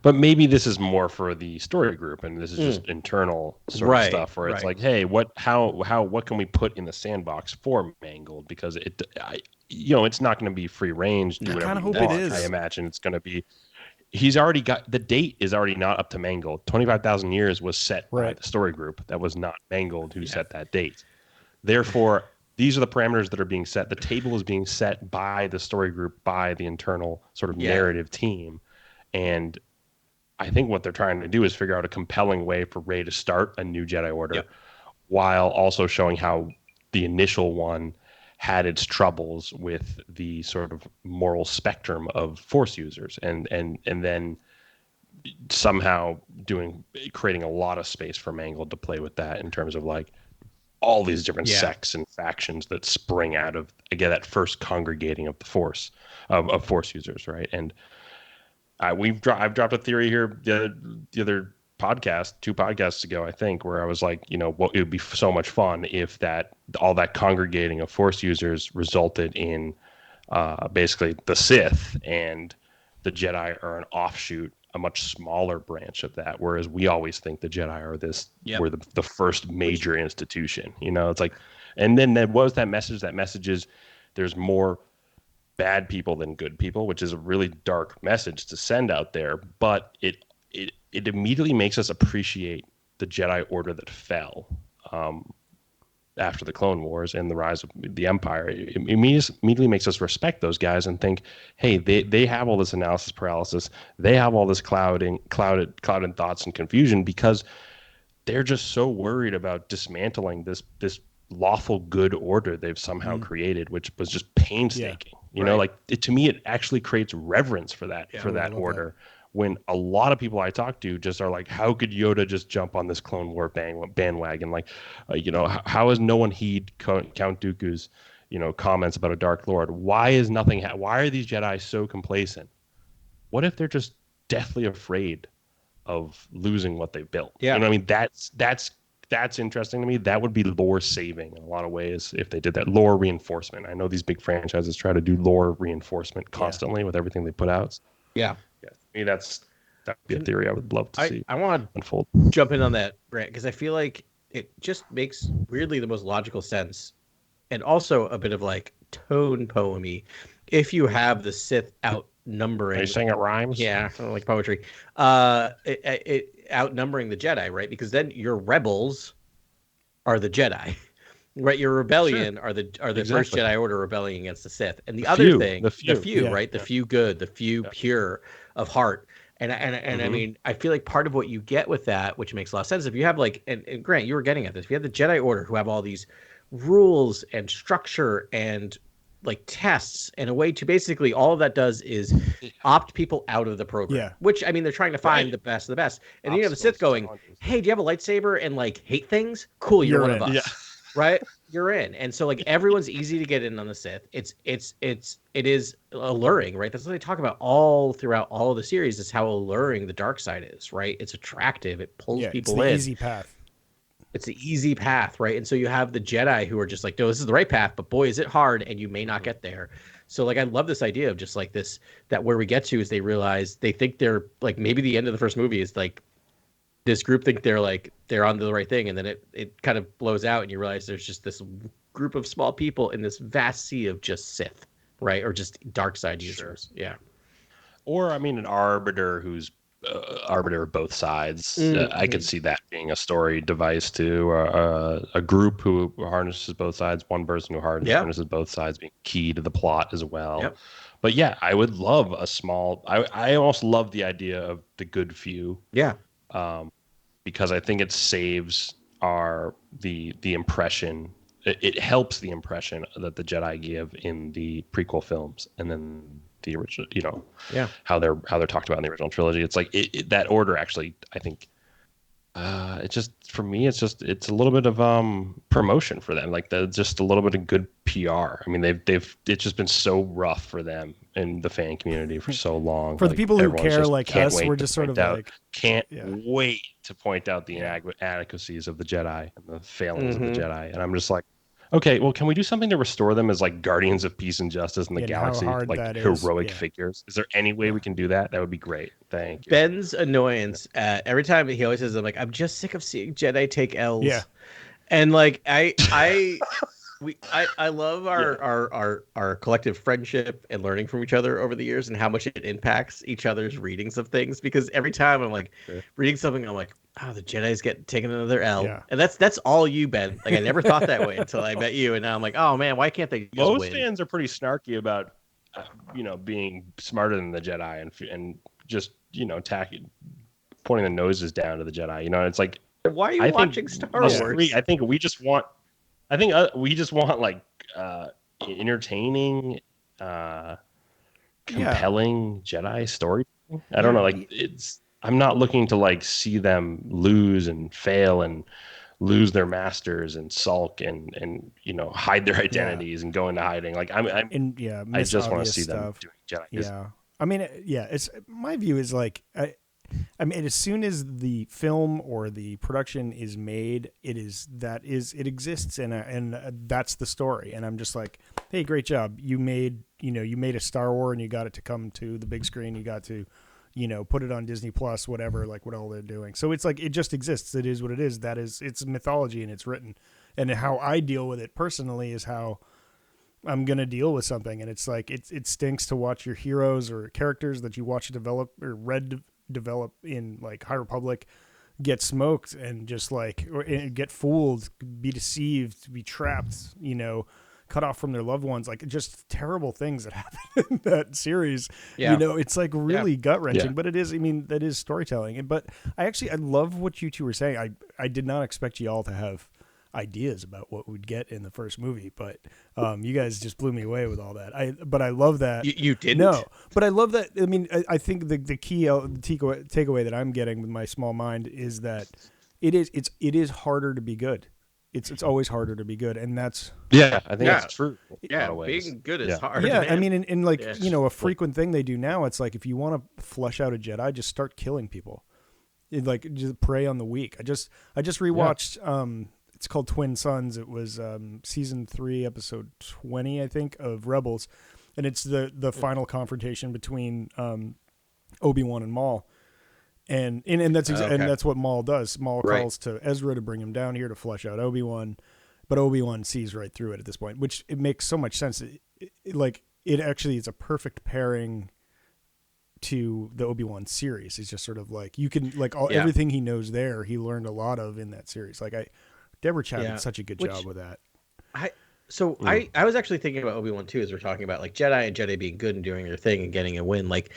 But maybe this is more for the story group, and this is just internal sort of stuff where it's like, hey, what can we put in the sandbox for Mangold? Because it's not going to be free range. Do whatever you want. It is. I imagine it's going to be. He's already got the date is already not up to Mangold. 25,000 years was set by the story group. That was not Mangold who set that date. Therefore, these are the parameters that are being set. The table is being set by the story group, by the internal sort of narrative team, and I think what they're trying to do is figure out a compelling way for Rey to start a new Jedi Order, while also showing how the initial one had its troubles with the sort of moral spectrum of Force users, and then somehow creating a lot of space for Mangold to play with that in terms of like all these different sects and factions that spring out of, again, that first congregating of the Force of Force users, right? And I've dropped a theory here the other podcast, 2 podcasts ago, I think, where I was like, it would be so much fun if all that congregating of Force users resulted in basically the Sith, and the Jedi are an offshoot, a much smaller branch of that. Whereas we always think the Jedi are were the first major institution. It's like, and then what was that message? That message is there's more bad people than good people, which is a really dark message to send out there, but it immediately makes us appreciate the Jedi Order that fell after the Clone Wars and the rise of the Empire. It immediately makes us respect those guys and think, hey, they have all this analysis paralysis, they have all this clouded thoughts and confusion because they're just so worried about dismantling this lawful good order they've somehow created, which was just painstaking. To me, it actually creates reverence for that order. When a lot of people I talk to just are like, how could Yoda just jump on this Clone War bandwagon? Like, how has no one heed Count Dooku's, comments about a Dark Lord. Why is nothing? Why are these Jedi so complacent? What if they're just deathly afraid of losing what they've built? Yeah. You know what I mean? That's interesting to me. That would be lore saving in a lot of ways if they did that. Lore reinforcement. I know these big franchises try to do lore reinforcement constantly with everything they put out. Yeah. Yeah. To me, that would be a theory I would love to see. I want to unfold. jump in on that, Grant, because I feel like it just makes weirdly the most logical sense, and also a bit of like tone poemy, if you have the Sith outnumbering. Are you saying it rhymes? Yeah, like poetry. It outnumbering the Jedi, right? Because then your rebels are the Jedi, right? Your rebellion are the first Jedi Order rebelling against the Sith, and the other thing, the few, right? The few good, the few pure of heart. And I mean, I feel like part of what you get with that, which makes a lot of sense, if you have like, and Grant, you were getting at this, if you have the Jedi Order who have all these rules and structure and like tests and a way to basically all of that does is opt people out of the program. Yeah. Which, I mean, they're trying to find the best of the best. And then you have the Sith going, hey, do you have a lightsaber and like hate things? Cool, you're one of us. Yeah. Right? You're in. And so like everyone's easy to get in on the Sith. It is alluring, right? That's what they talk about all throughout all of the series, is how alluring the dark side is, right? It's attractive. It pulls people in. Easy path. It's the easy path, right? And so you have the Jedi who are just like, no, this is the right path, but boy, is it hard, and you may not get there. So like, I love this idea of just like this, that where we get to is they realize, they think they're like, maybe the end of the first movie is like, this group think they're on the right thing, and then it kind of blows out, and you realize there's just this group of small people in this vast sea of just Sith, right? Or just dark side users. Yeah. Or, I mean, an arbiter who's arbiter of both sides. I could see that being a story device too. A group who harnesses both sides, one person who harnesses both sides being key to the plot as well. Yep. But yeah, I would love a small. I almost love the idea of the good few. Yeah. Because I think it saves the impression. It helps the impression that the Jedi give in the prequel films, and then the original, how they're talked about in the original trilogy. It's like that order actually, I think, it just, for me, it's a little bit of promotion for them, like just a little bit of good PR. I mean, it's just been so rough for them in the fan community for so long. For the people who care like us, we're just sort of like can't wait to point out the inadequacies of the Jedi and the failings of the Jedi, and I'm just like, okay, well, can we do something to restore them as like guardians of peace and justice in the galaxy, like heroic figures? Is there any way we can do that? That would be great. Thank you. Ben's annoyance every time he always says, "I'm like, I'm just sick of seeing Jedi take L's." Yeah, and like I love our collective friendship and learning from each other over the years, and how much it impacts each other's readings of things. Because every time I'm like reading something, I'm like, oh, the Jedi's taking another L. Yeah. And that's all you, Ben. Like, I never thought that way until I met you, and now I'm like, oh man, why can't they just Most win? fans are pretty snarky about being smarter than the Jedi and just pointing the noses down to the Jedi. It's like, why are you watching Star Wars? I think we just want like entertaining, compelling Jedi story. I don't know, like I'm not looking to like see them lose and fail and lose their masters and sulk and hide their identities and go into hiding. Like I just want to see them doing Jedi. Yeah, I mean, it's my view is like I mean, as soon as the film or the production is made, it exists and that's the story. And I'm just like, hey, great job! You made a Star Wars and you got it to come to the big screen. You got to put it on Disney Plus, whatever, like what all they're doing. So it's like, it just exists. It is what it is. It's mythology and it's written. And how I deal with it personally is how I'm going to deal with something. And it's like, it stinks to watch your heroes or characters that you watch develop or read develop in like High Republic get smoked and just like, or get fooled, be deceived, be trapped, cut off from their loved ones, like just terrible things that happen in that series. Yeah. It's like really gut wrenching, but it is, I mean, that is storytelling. But I love what you two were saying. I did not expect y'all to have ideas about what we'd get in the first movie, but you guys just blew me away with all that. But I love that. You didn't? No, but I love that. I mean, I think the key takeaway that I'm getting with my small mind is that it is harder to be good. it's always harder to be good, and that's Yeah, I think that's true. In a lot Yeah, of ways. being good is Yeah. hard. yeah. man. I mean, in like Yeah. a frequent thing they do now, it's like if you want to flesh out a Jedi, just start killing people. Like just prey on the weak. I just rewatched. It's called Twin Sons. It was season 3, episode 20, I think, of Rebels, and it's the final confrontation between Obi-Wan and Maul. And that's and that's what Maul does. Maul calls to Ezra to bring him down here to flesh out Obi-Wan, but Obi-Wan sees right through it at this point, which it makes so much sense. It actually is a perfect pairing to the Obi-Wan series. It's just sort of like you can everything he knows there, he learned a lot of in that series. Deborah Chow did such a good job with that. I was actually thinking about Obi-Wan too, as we're talking about like Jedi and Jedi being good and doing their thing and getting a win. Like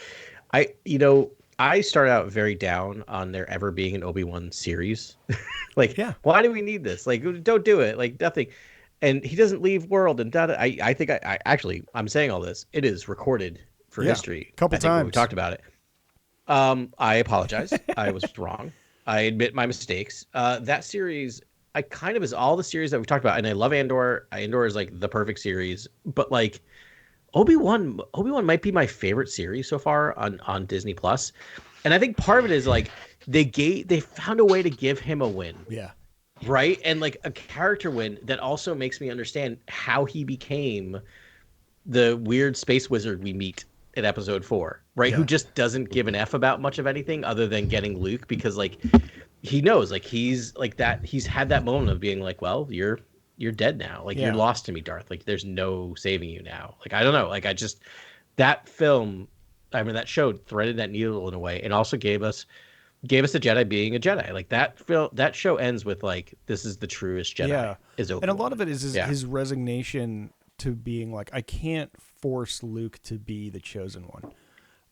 I started out very down on there ever being an Obi-Wan series. Why do we need this? Like, don't do it. Like nothing. And he doesn't leave world and I think I actually, I'm saying all this. It is recorded for history. A couple times. We talked about it. I apologize. I was wrong. I admit my mistakes. That series, I kind of is all the series that we've talked about. And I love Andor. Andor is like the perfect series, but like Obi-Wan might be my favorite series so far on Disney Plus. And I think part of it is like they found a way to give him a win. Yeah. Right? And like a character win that also makes me understand how he became the weird space wizard we meet in episode 4, right? Who just doesn't give an F about much of anything other than getting Luke, because like he knows like he's like that, he's had that moment of being like, well, you're dead now. Like you're lost to me, Darth. Like there's no saving you now. Like I don't know. Like that film, I mean that show threaded that needle in a way and also gave us a Jedi being a Jedi. Like that show ends with like, this is the truest Jedi. Yeah. Is Obi-Wan. And a lot of it is his resignation to being like, I can't force Luke to be the chosen one.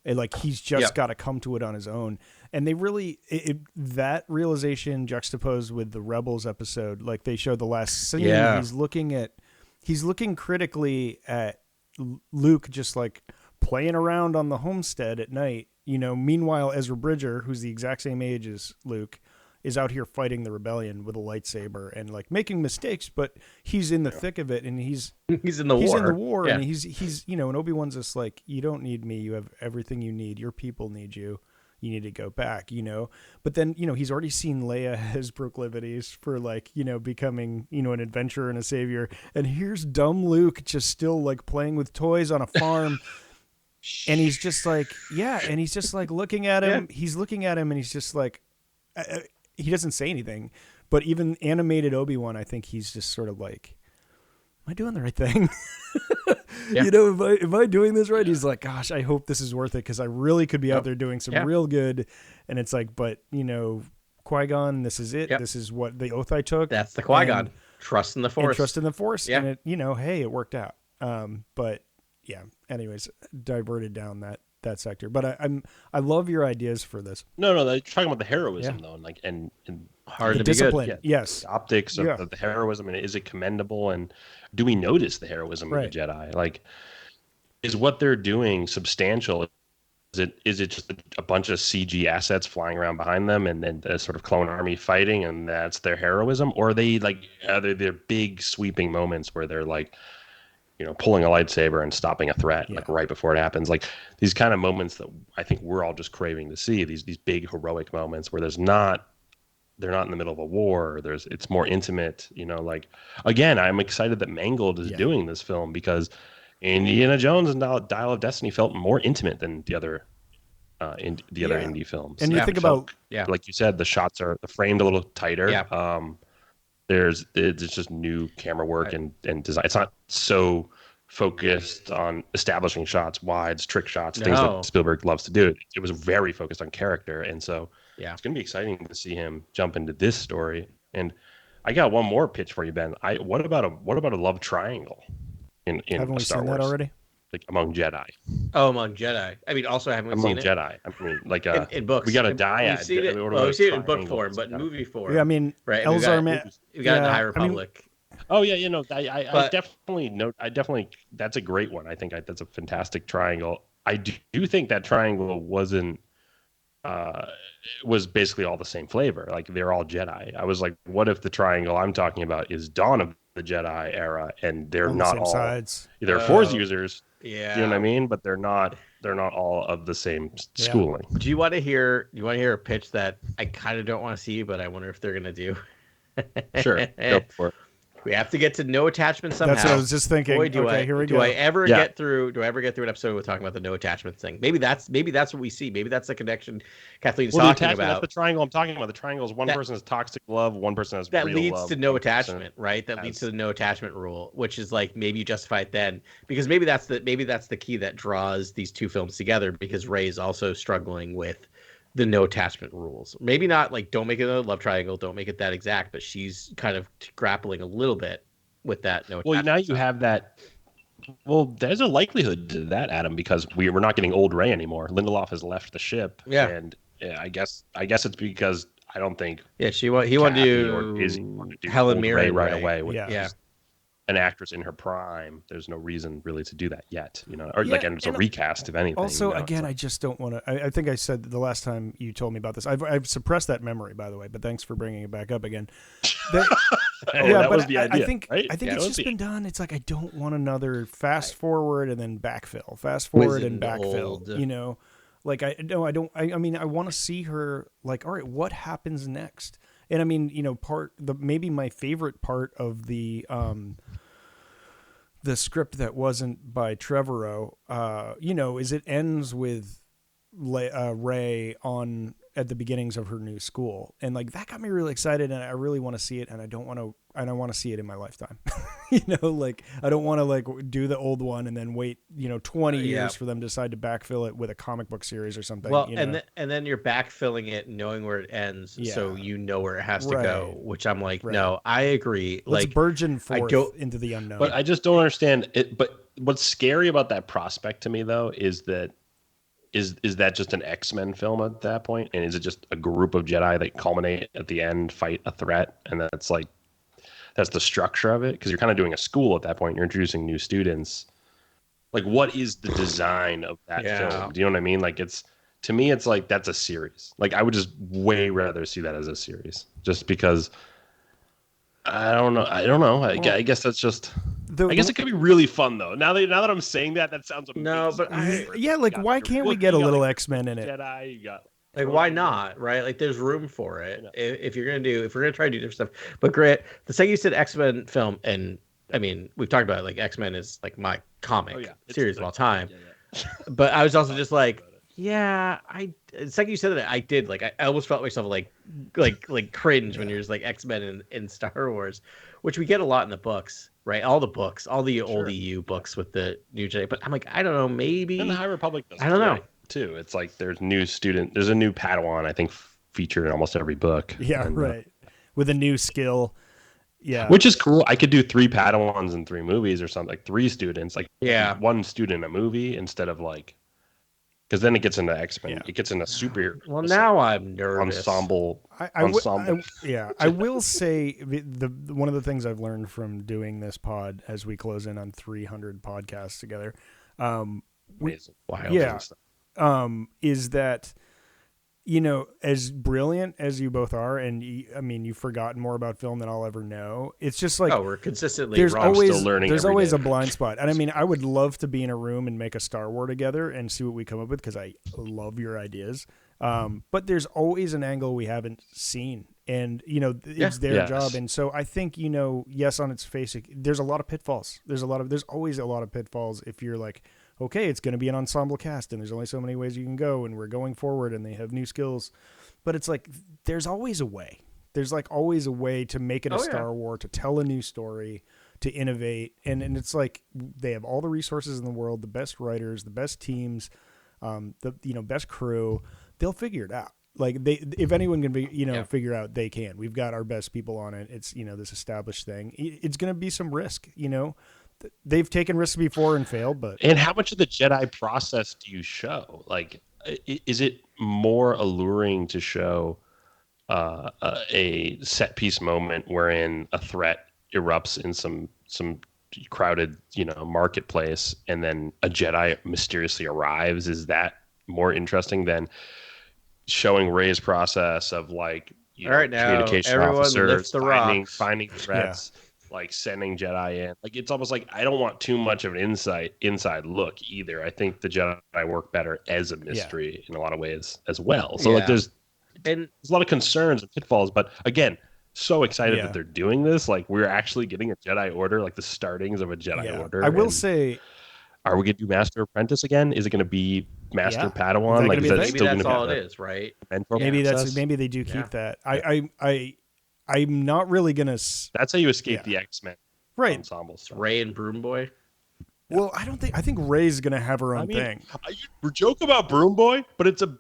And like he's just got to come to it on his own. And they really that realization juxtaposed with the Rebels episode, like they showed the last scene. Yeah. He's looking critically at Luke just like playing around on the homestead at night. Meanwhile, Ezra Bridger, who's the exact same age as Luke, is out here fighting the rebellion with a lightsaber and like making mistakes, but he's in the thick of it and he's in the war. And he's and Obi-Wan's just like, you don't need me. You have everything you need. Your people need you. You need to go back, but then, he's already seen Leia has proclivities for like, becoming, an adventurer and a savior. And here's dumb Luke just still like playing with toys on a farm. And he's just like, and he's just like looking at him. He's looking at him and he's just like, he doesn't say anything, but even animated Obi-Wan, I think he's just sort of like, am I doing the right thing? Am I doing this right? He's like, gosh, I hope this is worth it, because I really could be out there doing some real good. And it's like, but Qui-Gon, this is it. This is what the oath I took. That's the Qui-Gon. Trust in the Force. Trust in the Force. Yeah. And it, hey, it worked out. But yeah, anyways, diverted down that sector. But I love your ideas for this. No, they're talking about the heroism though, and like and hard the to discipline. Be good. Yes, the optics of the heroism, and is it commendable? And do we notice the heroism of the Jedi? Like, is what they're doing substantial? Is it just a bunch of CG assets flying around behind them, and then a sort of clone army fighting, and that's their heroism? Or are they like they're big sweeping moments where they're like, pulling a lightsaber and stopping a threat like right before it happens? Like these kind of moments that I think we're all just craving to see, these big heroic moments where they're not in the middle of a war. It's more intimate, like, again, I'm excited that Mangold is doing this film, because Indiana Jones and Dial of Destiny felt more intimate than the other indie films. And you think about, like you said, the shots are framed a little tighter. Yeah. It's just new camera work and design. It's not so focused on establishing shots, wides, trick shots, things that Spielberg loves to do. It was very focused on character, and so it's going to be exciting to see him jump into this story. And I got one more pitch for you, Ben. What about a love triangle in haven't we Star seen Wars? That already? Like among Jedi. Oh, among Jedi. I mean, also haven't we seen it? Among Jedi. I mean, like in books. We got a dyad. We've seen it. We've seen it in book form, but in movie form. Yeah, I mean, right. Elzar we got the High Republic. I definitely know. That's a great one. I think that's a fantastic triangle. I do think that triangle wasn't was basically all the same flavor. Like they're all Jedi. I was like, what if the triangle I'm talking about is Dawn of the Jedi era, and they're On the not same all sides. they're Force users. Yeah. You know what I mean? But they're not all of the same schooling. Do you want to hear a pitch that I kind of don't want to see, but I wonder if they're gonna do? Sure, go for it. We have to get to no attachment somehow. That's what I was just thinking. Boy, Here we go. Do I ever get through an episode with talking about the no attachment thing? Maybe that's what we see. Maybe that's the connection Kathleen's talking about. That's the triangle I'm talking about. The triangle is one person has toxic love, one person has that real leads love, to no attachment, right? That leads to the no attachment rule, which is like maybe you justify it then because maybe that's the key that draws these two films together because Rey is also struggling with the no attachment rules. Maybe not like don't make it a love triangle, don't make it that exact, but she's kind of grappling a little bit with that no attachment. Well, now you have that. Well, there's a likelihood to that, Adam, because we're not getting old Rey anymore. Lindelof has left the ship. Yeah. And I guess it's because I don't think he wanted to do Helen Mirren right away. Yeah. An actress in her prime, there's no reason really to do that yet, or and it's a recast if anything. Also, again, I just don't want to. I think I said the last time you told me about this. I've suppressed that memory, by the way. But thanks for bringing it back up again. That was the idea. I think it's just been done. It's like I don't want another fast forward and then backfill, fast forward and backfill. Like I don't. I mean, I want to see her. Like, all right, what happens next? And I mean, maybe my favorite part of the script that wasn't by Trevorrow, is it ends with Rey at the beginnings of her new school, and like that got me really excited, and I really want to see it, and I don't want to see it in my lifetime. Like I don't want to like do the old one and then wait 20 years for them to decide to backfill it with a comic book series or something. Well, and then you're backfilling it knowing where it ends, so you know where it has to go. Which I'm like, no, I agree. Let's like burgeon forth into the unknown. But I just don't understand it. But what's scary about that prospect to me, though, is that is that just an X-Men film at that point? And is it just a group of Jedi that culminate at the end, fight a threat, and that's like that's the structure of it? Because you're kind of doing a school at that point. You're introducing new students. Like, what is the design of that film? Do you know what I mean? Like, to me, it's like that's a series. Like, I would just way rather see that as a series, just because. I don't know. I guess that's just. I guess it could be really fun though. Now that I'm saying that sounds amazing. No, but why can't we get a little X-Men in it? Jedi, you got. Like, why not? Right? Like, there's room for it. If we're gonna try to do different stuff. But Grant, the second you said X-Men film, and I mean, we've talked about it, like X-Men is like my comic series of all time. Yeah. But I was also just like, the second you said that, I did like I almost felt myself like cringe when you're just like X-Men in Star Wars, which we get a lot in the books, right? All the books, all the old EU books with the new Jedi. But I'm like, I don't know, maybe. And the High Republic does. I don't know. Too. It's like there's a new Padawan, I think, featured in almost every book. Yeah, right. With a new skill. Yeah. Which is cool. I could do 3 Padawans in 3 movies or something, like 3 students, like one student in a movie instead of like, because then it gets into X-Men. Yeah. It gets into super. Well, now I'm nervous. Ensemble. I will say one of the things I've learned from doing this pod as we close in on 300 podcasts together. Is that, as brilliant as you both are, and you've forgotten more about film than I'll ever know. It's just like, we're consistently there's wrong. always, still learning. There's always a blind spot. And I would love to be in a room and make a Star Wars together and see what we come up with, because I love your ideas. But there's always an angle we haven't seen, and it's their job. And so I think, yes, on its face, there's a lot of pitfalls. There's always a lot of pitfalls if you're like, okay, it's going to be an ensemble cast and there's only so many ways you can go and we're going forward and they have new skills. But it's like, there's always a way. There's like always a way to make it a Star Wars, to tell a new story, to innovate. And it's like, they have all the resources in the world, the best writers, the best teams, the best crew. They'll figure it out. Like if anyone can be, figure out, they can. We've got our best people on it. It's, this established thing. It's going to be some risk, They've taken risks before and failed, but. And how much of the Jedi process do you show? Like, is it more alluring to show a set piece moment wherein a threat erupts in some crowded, marketplace, and then a Jedi mysteriously arrives? Is that more interesting than showing Rey's process of like, you All know, right, now, communication everyone officers, lift the finding threats, like sending Jedi in. Like, it's almost like I don't want too much of an inside look either. I think the Jedi work better as a mystery in a lot of ways as well. So like there's a lot of concerns and pitfalls, but again, so excited that they're doing this. Like, we're actually getting a Jedi Order, like the startings of a Jedi Order. I will say, are we going to do Master Apprentice again? Is it going to be Master Padawan? Is like, is that maybe still that's going to all be it is, right? Maybe they do keep that. I'm not really gonna. That's how you escape the X-Men ensembles. Rey and Broom Boy. Well, I think Rey's gonna have her own thing. We joke about Broom Boy, but it's a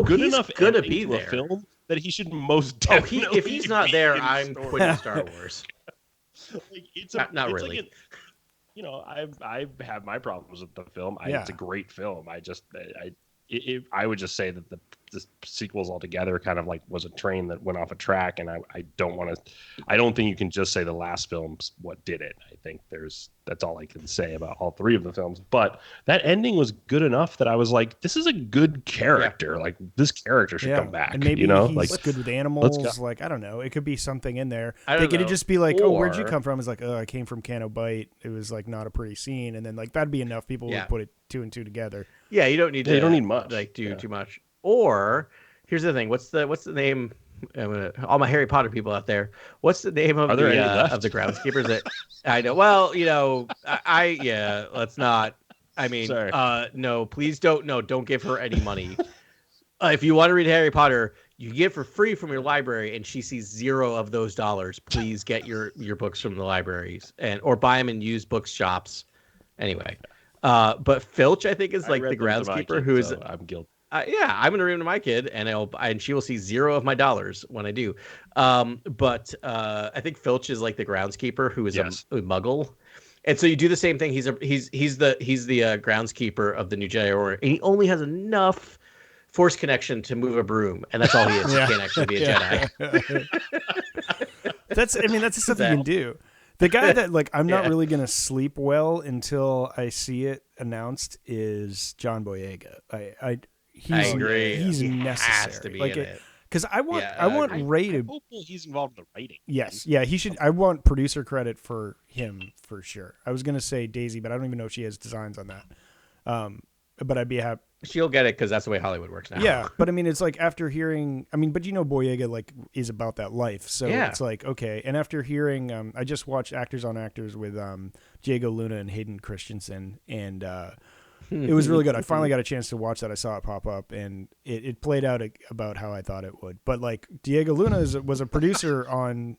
good enough gonna ending be to a there. film that he should most definitely. If he's not there, be in I'm story. quitting Star Wars. Like, Not really. Like you know, I have my problems with the film. It's a great film. I would just say that the sequels altogether kind of like was a train that went off a track, and I don't think you can just say the last film's what did it. I think that's all I can say about all three of the films. But that ending was good enough that I was like, this is a good character. Like, this character should come back. And maybe he's like good with animals. Like, I don't know. It could be something in there. They could just be like, oh, where'd you come from? It's like, oh, I came from Canto Bight. It was like not a pretty scene, and then like that'd be enough. People would put it 2 and 2 together. Yeah, you don't need to. You don't need much. Like do too much. Or here's the thing. What's the name? All my Harry Potter people out there. What's the name of the groundskeepers? That I know. Well, you know, let's not. I mean, no, please don't. No, don't give her any money. If you want to read Harry Potter, you get it for free from your library, and she sees $0 of those dollars. Please get your books from the libraries or buy them in used bookshops. Anyway, but Filch, I think, is like the groundskeeper who is. So I'm guilty. I'm gonna read them to my kid, and she will see $0 of my dollars when I do. But I think Filch is like the groundskeeper who is a Muggle, and so you do the same thing. He's the groundskeeper of the New Jedi Order, and he only has enough Force connection to move a broom, and that's all he is. He can't actually be a Jedi. That's the stuff you can do. The guy that like I'm not really gonna sleep well until I see it announced is John Boyega. I agree. He's necessary. Has to be in it. Because I want Rey to. Hopefully he's involved in the writing. Yes, he should. I want producer credit for him for sure. I was gonna say Daisy, but I don't even know if she has designs on that. But I'd be happy. She'll get it because that's the way Hollywood works now. Yeah, but I mean, it's like after hearing. I mean, but you know, Boyega like is about that life, so it's like okay. And after hearing, I just watched Actors on Actors with Diego Luna and Hayden Christensen, and it was really good. I finally got a chance to watch that. I saw it pop up, and it played out about how I thought it would. But like Diego Luna was a producer on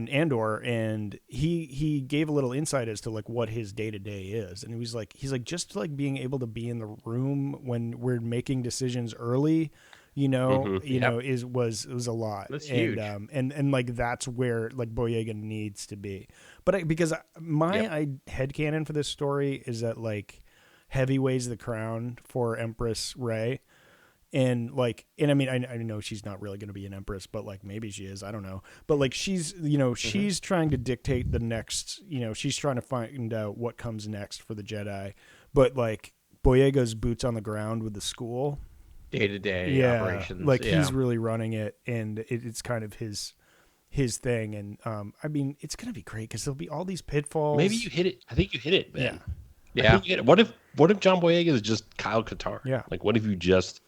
Andor, and he gave a little insight as to like what his day-to-day is, and he's like just like being able to be in the room when we're making decisions early, was a lot. That's huge. And like that's where like Boyega needs to be. But because my headcanon for this story is that like Heavy weighs the crown for Empress Rey. And I mean, I know she's not really going to be an empress, but like maybe she is. I don't know. But like she's trying to dictate the next. She's trying to find out what comes next for the Jedi. But like Boyega's boots on the ground with the school, day-to-day operations. Like he's really running it, and it's kind of his thing. And I mean, it's going to be great because there'll be all these pitfalls. Maybe you hit it. I think you hit it, man. Yeah. What if John Boyega is just Kyle Katarn? Yeah. Like, what if you just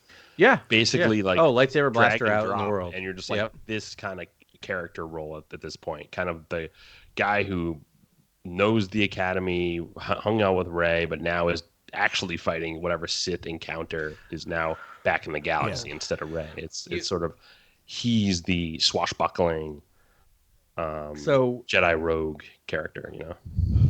basically like lightsaber blaster out in the world, and you're just like this kind of character role at this point, kind of the guy who knows the Academy, hung out with Rey, but now is actually fighting whatever Sith encounter is now back in the galaxy instead of Rey. It's sort of he's the swashbuckling Jedi rogue character,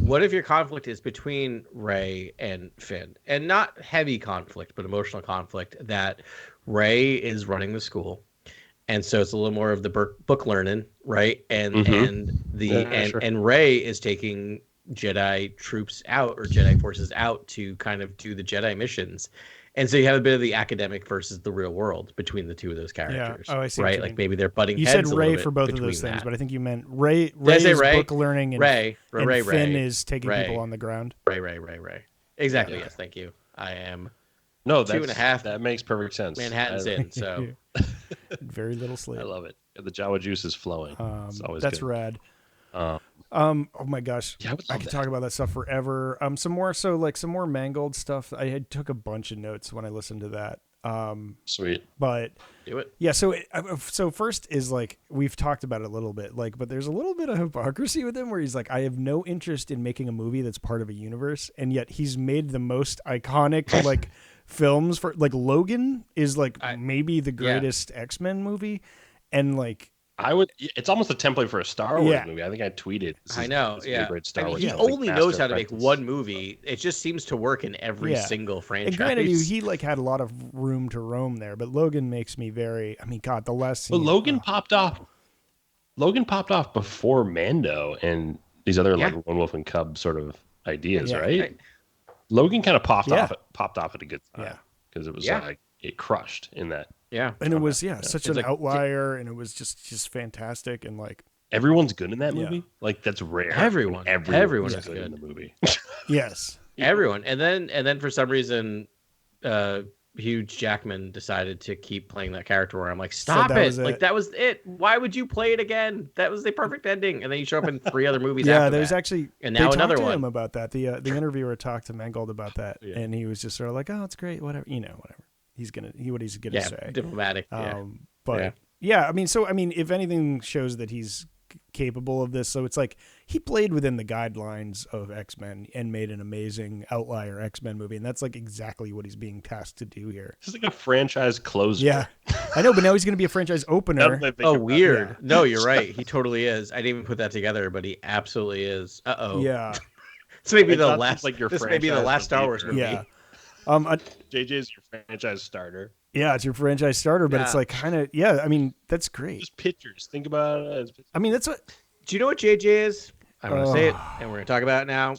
What if your conflict is between Rey and Finn, and not heavy conflict, but emotional conflict, that Rey is running the school, and so it's a little more of the book learning, right? And and Rey is taking Jedi troops out or Jedi forces out to kind of do the Jedi missions. And so you have a bit of the academic versus the real world between the two of those characters. Yeah. Oh, I see. Right? Like maybe they're butting heads. You said Rey for both of those things, but I think you meant Rey is book learning, and Finn is taking people on the ground. Ray. Exactly. Yes. Thank you. I am No, two and a half. That makes perfect sense. Manhattan's in, so Very little sleep. I love it. The Jawa juice is flowing. It's always That's good. rad. Um, Oh my gosh. Yeah, I could talk about that stuff forever. Some more Mangold stuff. I took a bunch of notes when I listened to that. Sweet. But do it. yeah, so first is like we've talked about it a little bit, like, but there's a little bit of hypocrisy with him where he's like, I have no interest in making a movie that's part of a universe, and yet he's made the most iconic like films for like Logan is like maybe the greatest X-Men movie, and like it's almost a template for a Star Wars Yeah. movie. I think I tweeted. I know, yeah. Star Wars he film, only like knows Master how to make Apprentice. one movie. It just seems to work in every single franchise. And granted, he like had a lot of room to roam there, but Logan makes me very. I mean, God, the last scene. But Logan popped off. Logan popped off before Mando and these other like Lone Wolf and Cub sort of ideas, right? Logan kind of popped off at a good time because it was like it crushed in that. Yeah, and it was such an outlier, and it was just fantastic, and like everyone's good in that movie. Like that's rare. Everyone is good in the movie. Yes, everyone, and then for some reason, Hugh Jackman decided to keep playing that character. Where I'm like, stop it! Like that was it. Why would you play it again? That was the perfect ending, and then you show up in 3 other movies. Yeah, after there's that. actually and now another talked to one. him about that. The interviewer talked to Mangold about that, and he was just sort of like, oh, it's great, whatever, whatever. He's gonna say. Diplomatic. But I mean, if anything shows that he's capable of this, so it's like he played within the guidelines of X-Men and made an amazing outlier X-Men movie, and that's like exactly what he's being tasked to do here. This is like a franchise closer. Yeah, I know, but now he's going to be a franchise opener. Oh, weird. Yeah. No, you're right. He totally is. I didn't even put that together, but he absolutely is. Yeah. This may be the last. This may be the last Star Wars movie. Yeah. JJ's your franchise starter. Yeah, it's your franchise starter, but it's like kind of I mean, that's great. Just pictures. Think about it. I mean, that's what. Do you know what JJ is? I'm going to say it, and we're going to talk about it now.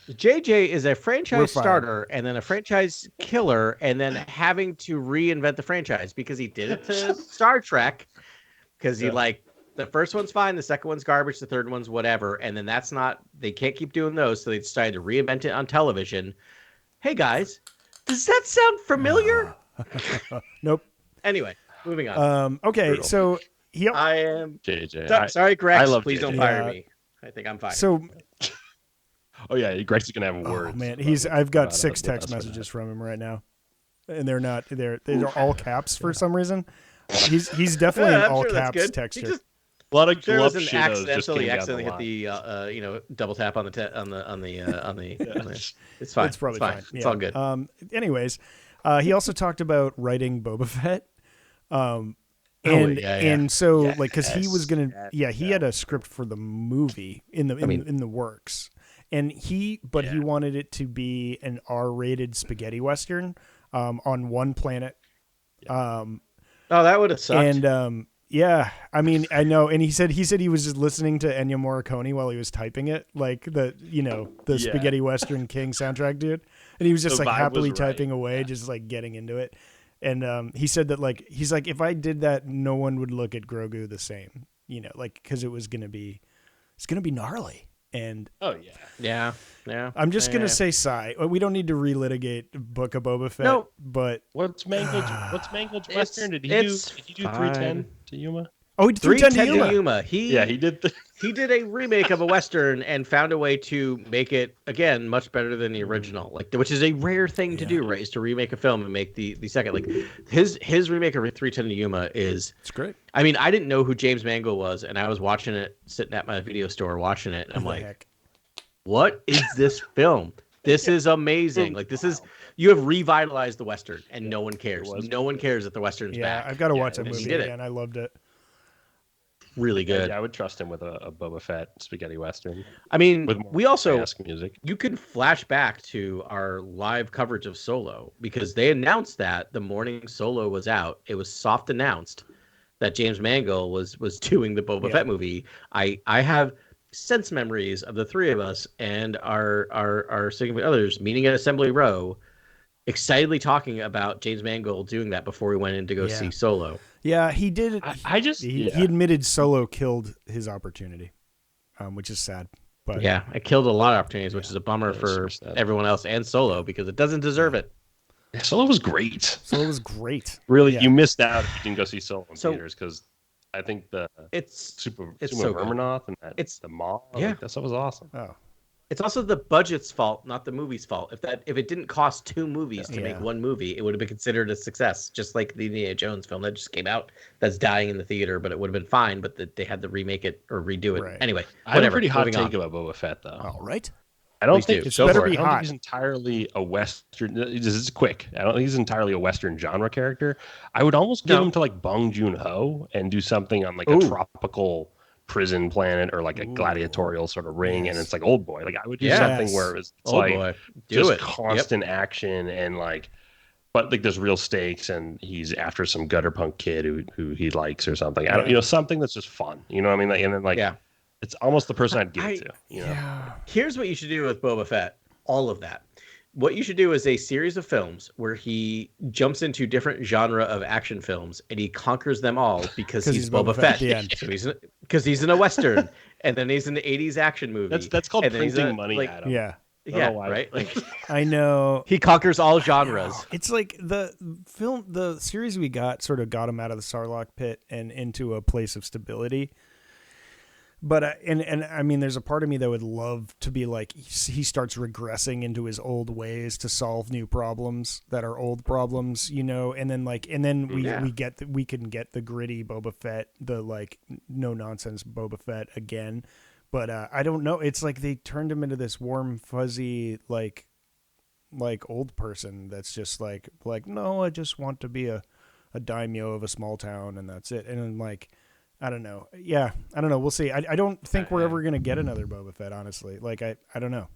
JJ is a franchise starter and then a franchise killer, and then having to reinvent the franchise because he did it to Star Trek. Because he the first one's fine, the second one's garbage, the third one's whatever, and then they can't keep doing those, so they decided to reinvent it on television. Hey guys, does that sound familiar? Nope. Anyway, moving on. Okay, Brutal. so I am JJ. Sorry, Grex. I love please JJ. don't fire me. I think I'm fine. So, oh yeah, Grex is gonna have words. Oh man, I've got 6 text messages from him right now, and they're all caps for some reason. He's definitely an all caps texter. A lot of there glove was an shadows accidentally just hit the double tap on the it's fine. It's probably fine. It's all good. Anyways, he also talked about writing Boba Fett. And so like because he was gonna he had a script for the movie in the works, and he wanted it to be an R-rated spaghetti western on one planet. Oh, that would have sucked. And I mean, I know, and he said he was just listening to Ennio Morricone while he was typing it, like the Spaghetti Western King soundtrack dude, and he was just like happily typing away, just like getting into it. And he said that like he's like, if I did that, no one would look at Grogu the same, like because it's gonna be gnarly. And yeah. I'm just gonna say sigh. We don't need to relitigate Book of Boba Fett. No, but what's Mangold's Western? Did he do 310 to Yuma? Oh, he did 310 to Yuma. He did. He did a remake of a Western and found a way to make it again much better than the original, which is a rare thing to do, right? Is to remake a film and make the second. Like his remake of 310 to Yuma it's great. I mean, I didn't know who James Mangold was, and I was watching it, sitting at my video store watching it, and I'm like, what is this film? This is amazing. Like you have revitalized the Western, and no one cares. No one cares that the Western's back. I've got to watch that movie again. I loved it. Really good. Yeah, I would trust him with a Boba Fett spaghetti western. I mean, we also music. You can flash back to our live coverage of Solo because they announced that the morning Solo was out. It was soft announced that James Mangold was doing the Boba Fett movie. I have sense memories of the three of us and our significant others meeting at Assembly Row, excitedly talking about James Mangold doing that before we went in to go see Solo. Yeah, he did. He admitted Solo killed his opportunity, which is sad. But it killed a lot of opportunities, which is a bummer for everyone else and Solo because it doesn't deserve it. Solo was great. Solo was great. Really, Yeah. you missed out if you didn't go see Solo in So- theaters because I think It's Super so good. Verminoth and It's- the mall, yeah. like, that stuff was awesome. Oh, It's also the budget's fault, not the movie's fault. If it didn't cost 2 movies to make Yeah. 1 movie, it would have been considered a success, just like the Indiana Jones film that just came out that's dying in the theater, but it would have been fine, but they had to remake it or redo it. Right. Anyway, I have a whatever. pretty hot moving take on. about Boba Fett, though. all right. I don't Please think do. It's so better far, be I don't hot. think he's entirely a Western. This is quick. I don't think he's entirely a Western genre character. I would almost give No. him to like Bong Joon-ho and do something on like Ooh. a tropical prison planet or like a gladiatorial sort of ring, and Yes. it's like Old Boy. Like I would do Yes. something where it's Oh like boy, do just it. constant action and like, but like there's real stakes and he's after some gutter punk kid who he likes or something. I don't, something that's just fun. You know what I mean? Like, and then like, Yeah. it's almost the person I'd give I- it to. You know? Yeah. Here's what you should do with Boba Fett. All of that. What you should do is a series of films where he jumps into different genre of action films and he conquers them all because he's Boba Fett. at the end. So because he's in a Western, and then he's in the 80s action movie. That's called and then he's printing in, money, like, Adam. Yeah. I don't Yeah, know why. right. Like I know. he conquers all genres. It's like the series we got sort of got him out of the Sarlacc pit and into a place of stability. But and I mean, there's a part of me that would love to be like he starts regressing into his old ways to solve new problems that are old problems, and then we can get the gritty Boba Fett, the like no nonsense Boba Fett again. But I don't know. It's like they turned him into this warm, fuzzy, like old person that's just like no, I just want to be a daimyo of a small town and that's it. And then like. I don't know. Yeah, I don't know. We'll see. I don't think we're ever going to get another Boba Fett, honestly. Like, I don't know.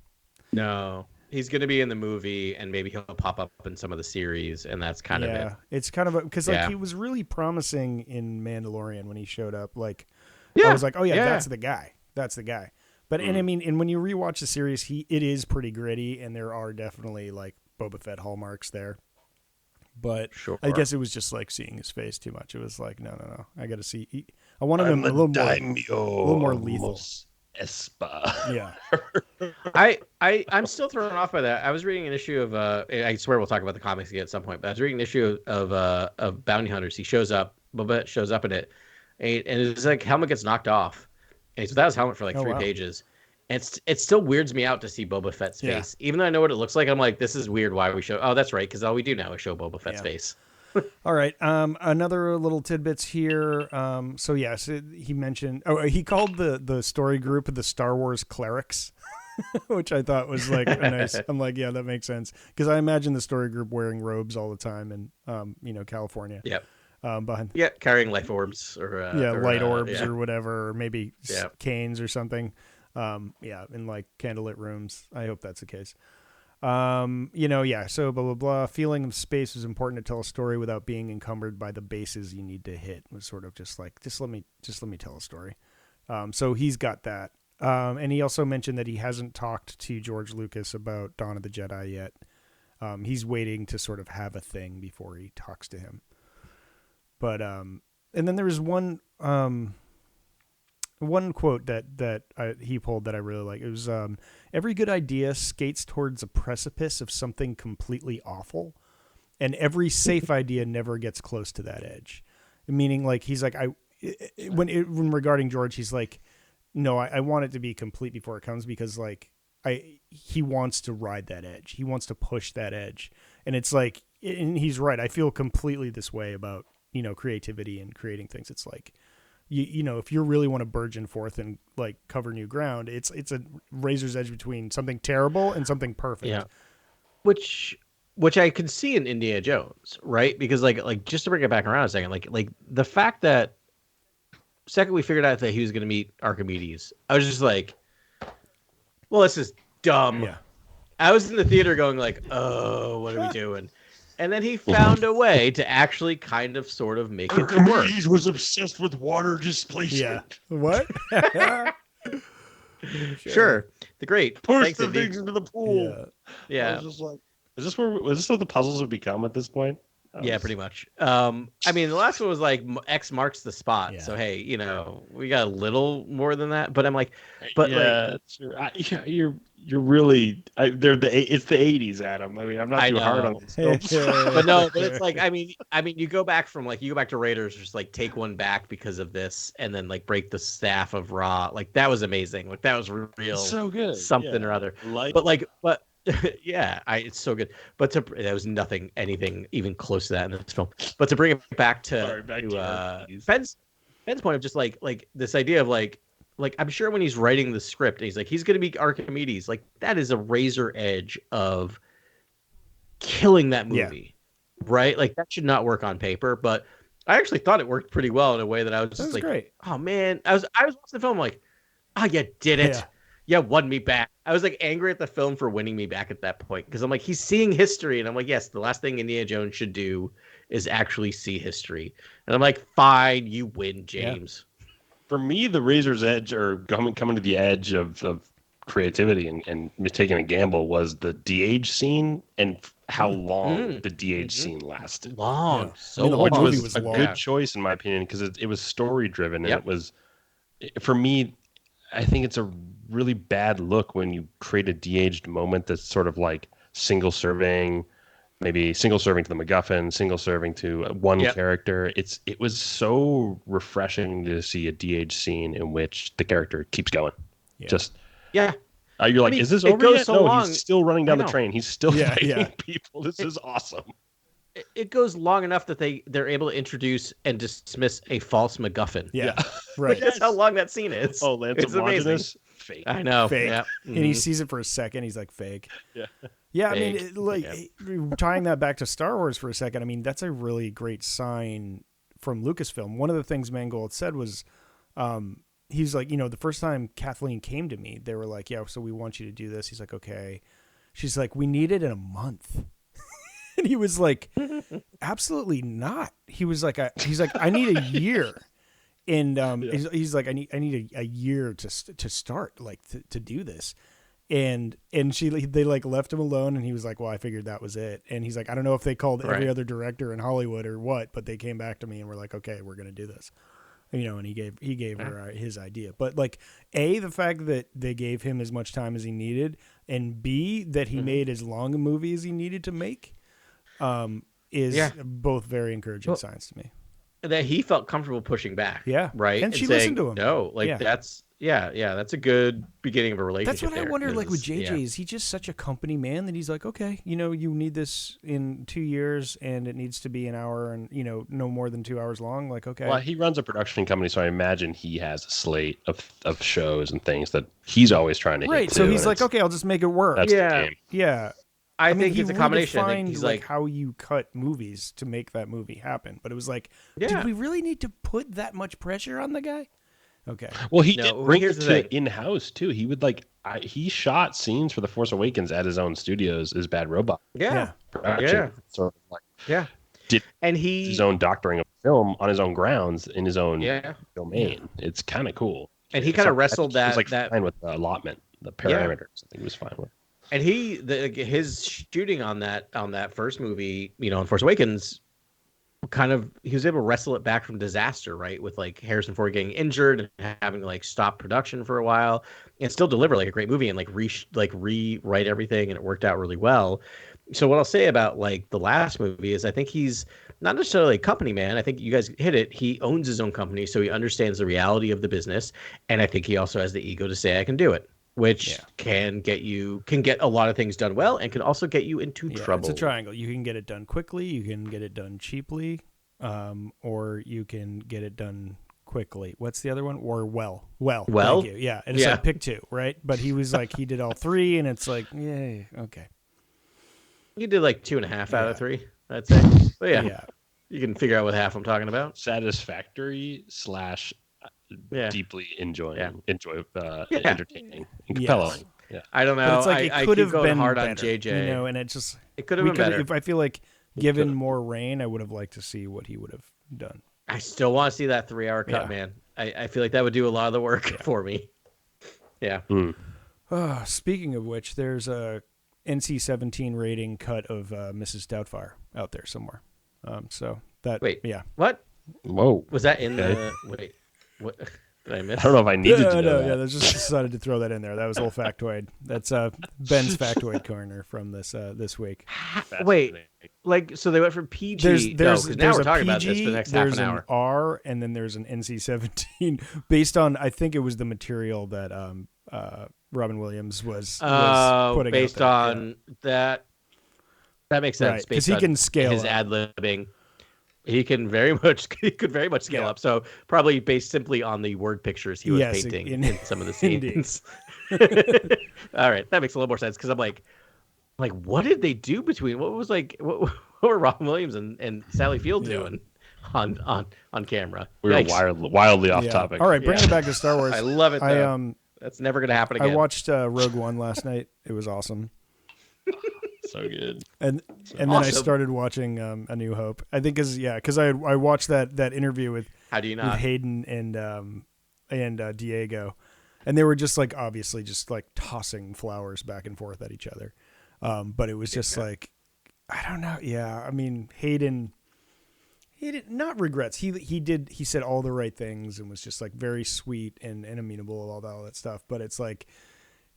No, he's going to be in the movie and maybe he'll pop up in some of the series, and that's kind of it. It's kind of because like Yeah. he was really promising in Mandalorian when he showed up. Like, Yeah, I was like, oh yeah, yeah. that's the guy. That's the guy. But and I mean, and when you rewatch the series, it is pretty gritty, and there are definitely like Boba Fett hallmarks there. But Sure. I guess it was just like seeing his face too much. It was like, no. I got to see. I wanted him a little more lethal. Espa. Yeah. I'm still thrown off by that. I was reading an issue of I swear we'll talk about the comics again at some point, but I was reading an issue of Bounty Hunters. He shows up, Boba Fett shows up in it, and it's like helmet gets knocked off, and he's without his helmet for like 3 wow. pages. And it still weirds me out to see Boba Fett's Yeah. face, even though I know what it looks like. I'm like, this is weird. Why we show? Oh, that's right, because all we do now is show Boba Fett's face. All right. Another little tidbits here. So yes, he mentioned. Oh, he called the story group the Star Wars clerics, which I thought was like a nice. I'm like, yeah, that makes sense because I imagine the story group wearing robes all the time in California. Yep. Behind. Yeah, carrying life orbs or Light orbs yeah. or whatever, or maybe Yeah. canes or something. In like candlelit rooms. I hope that's the case. So blah, blah, blah. Feeling of space is important to tell a story without being encumbered by the bases you need to hit. Was sort of just like, just let me tell a story. So he's got that. And he also mentioned that he hasn't talked to George Lucas about Dawn of the Jedi yet. He's waiting to sort of have a thing before he talks to him. But, and then there was one quote that he pulled that I really like. It was, every good idea skates towards a precipice of something completely awful, and every safe idea never gets close to that edge. Meaning, like, he's like, when regarding George, he's like, no, I want it to be complete before it comes because, like, he wants to ride that edge. He wants to push that edge. And it's like, and he's right. I feel completely this way about, creativity and creating things. It's like, if you really want to burgeon forth and like cover new ground, it's a razor's edge between something terrible and something perfect. Yeah. Which I could see in Indiana Jones, right? Because like just to bring it back around a second, like the fact that second we figured out that he was going to meet Archimedes, I was just like, well, this is dumb. Yeah. I was in the theater going like, oh, what are we doing? And then he found a way to actually kind of sort of make it work. Archimedes was obsessed with water displacement. Yeah. What? Sure. The great. Push Thanks, the Indy. things into the pool. I Yeah. was just like, is this what the puzzles have become at this point? Yeah, pretty much. I mean, the last one was like X marks the spot. Yeah. So hey, we got a little more than that. But I'm like, but yeah, sure. You're really it's the 80s, Adam. I mean, I'm not I too hard on know. these films. But no, but it's like I mean you go back to Raiders, just like take one back because of this, and then like break the staff of Raw. Like that was amazing. Like that was real So good. something or other. But yeah, it's so good. But there was anything even close to that in this film. But to bring it back to Ben's point of just like this idea of like I'm sure when he's writing the script, he's like he's going to be Archimedes. Like that is a razor edge of killing that movie, right? Like that should not work on paper, but I actually thought it worked pretty well in a way that I was just like, great. Oh man, I was watching the film like, oh, you did it. Yeah. You won me back. I was like angry at the film for winning me back at that point because I'm like, he's seeing history, and I'm like, yes, the last thing Indiana Jones should do is actually see history. And I'm like, fine, you win, James. Yeah. For me, the razor's edge or coming to the edge of creativity and taking a gamble was the de-age scene and how long the de-age scene lasted. Long, so the long. whole movie Which was a good choice in my opinion because it was story driven and it was, for me, I think it's a really bad look when you create a de-aged moment that's sort of like single serving, maybe single serving to the MacGuffin, single serving to one character. It was so refreshing to see a de-aged scene in which the character keeps going. You're like, is this over yet? So no, long. He's still running down the train. He's still fighting people. This is awesome. It goes long enough that they're able to introduce and dismiss a false MacGuffin. Yeah. Right. That's how long that scene is. Oh, Lance it's amazing. Fake. I know. Fake. Yeah. And he sees it for a second. He's like, fake. Yeah. Yeah, Fake. I mean, tying that back to Star Wars for a second, I mean, that's a really great sign from Lucasfilm. One of the things Mangold said was, he's like, the first time Kathleen came to me, they were like, yeah, so we want you to do this. He's like, okay. She's like, we need it in a month. And he was like, absolutely not. He was like, I need a year. And he's like, I need a year to start, like to do this. And they like left him alone, and he was like, well, I figured that was it. And he's like, I don't know if they called every other director in Hollywood or what, but they came back to me and were like, okay, we're gonna do this. And he gave her his idea. But like, A, the fact that they gave him as much time as he needed, and B, that he made as long a movie as he needed to make, is both very encouraging signs to me. That he felt comfortable pushing back. Yeah. Right. And she listened to him. No, like that's that's a good beginning of a relationship. That's what I wonder, like with JJ, is he just such a company man that he's like, okay, you need this in 2 years and it needs to be an hour and, no more than 2 hours long. Like, okay. Well, he runs a production company, so I imagine he has a slate of shows and things that he's always trying to hit. Right. So he's like, okay, I'll just make it work. That's the game. Yeah. I think it's a combination. I think He's he's like how you cut movies to make that movie happen. But it was like, did we really need to put that much pressure on the guy? Okay. Well, he did bring it to in-house too. He would he shot scenes for The Force Awakens at his own studios as Bad Robot. Yeah. Production. Sort of like did his own doctoring of film on his own grounds in his own domain. Yeah. It's kind of cool. And he kind of wrestled that. He was fine with the allotment, the parameters. I think he was fine with. And his shooting on that first movie, in Force Awakens, he was able to wrestle it back from disaster, right? With like Harrison Ford getting injured and having to like stop production for a while, and still deliver like a great movie and rewrite everything, and it worked out really well. So what I'll say about like the last movie is I think he's not necessarily a company man. I think you guys hit it. He owns his own company, so he understands the reality of the business, and I think he also has the ego to say I can do it. Which can get a lot of things done well and can also get you into trouble. It's a triangle. You can get it done quickly, you can get it done cheaply, or you can get it done quickly. What's the other one? Or well. Thank you. Yeah, and it's like pick two, right? But he was like he did all three, and it's like okay. You did like 2.5 out of 3, I'd say. But you can figure out what half I'm talking about. Satisfactory / deeply entertaining and compelling. Yeah. I don't know. But it's like it could have been hard better, on JJ. and it just it could have been better. If I feel like given more rain, I would have liked to see what he would have done. I still want to see that 3-hour cut, man. I feel like that would do a lot of the work for me. Yeah. Speaking of which, there's a NC-17 rating cut of Mrs. Doubtfire out there somewhere. What? Whoa. Was that in the... Wait. What? Did I miss? I don't know if I needed to know that. Yeah, I just decided to throw that in there. That was a little factoid. That's Ben's factoid corner from this week. Wait, like, so they went from PG. There's now we're a talking PG, about this for the next half there's an hour. an R, and then there's an NC-17 based on, I think it was the material that Robin Williams was putting based out there. on that. That makes sense. Right, because based he on can scale his up. ad-libbing. He could very much scale up. So probably based simply on the word pictures he was painting in some of the scenes. All right, that makes a little more sense because I'm like, what did they do between what were Robin Williams and Sally Field doing on camera? We were wildly off topic. All right, bringing it back to Star Wars. I love it. Though. That's never going to happen again. I watched Rogue One last night. It was awesome. So good. And then I started watching A New Hope. I think because I watched that interview with with Hayden and Diego, and they were just like obviously just like tossing flowers back and forth at each other. But it was just like, I don't know. Yeah, I mean Hayden. He did not regrets. He said all the right things and was just like very sweet and amenable, all that stuff. But it's like,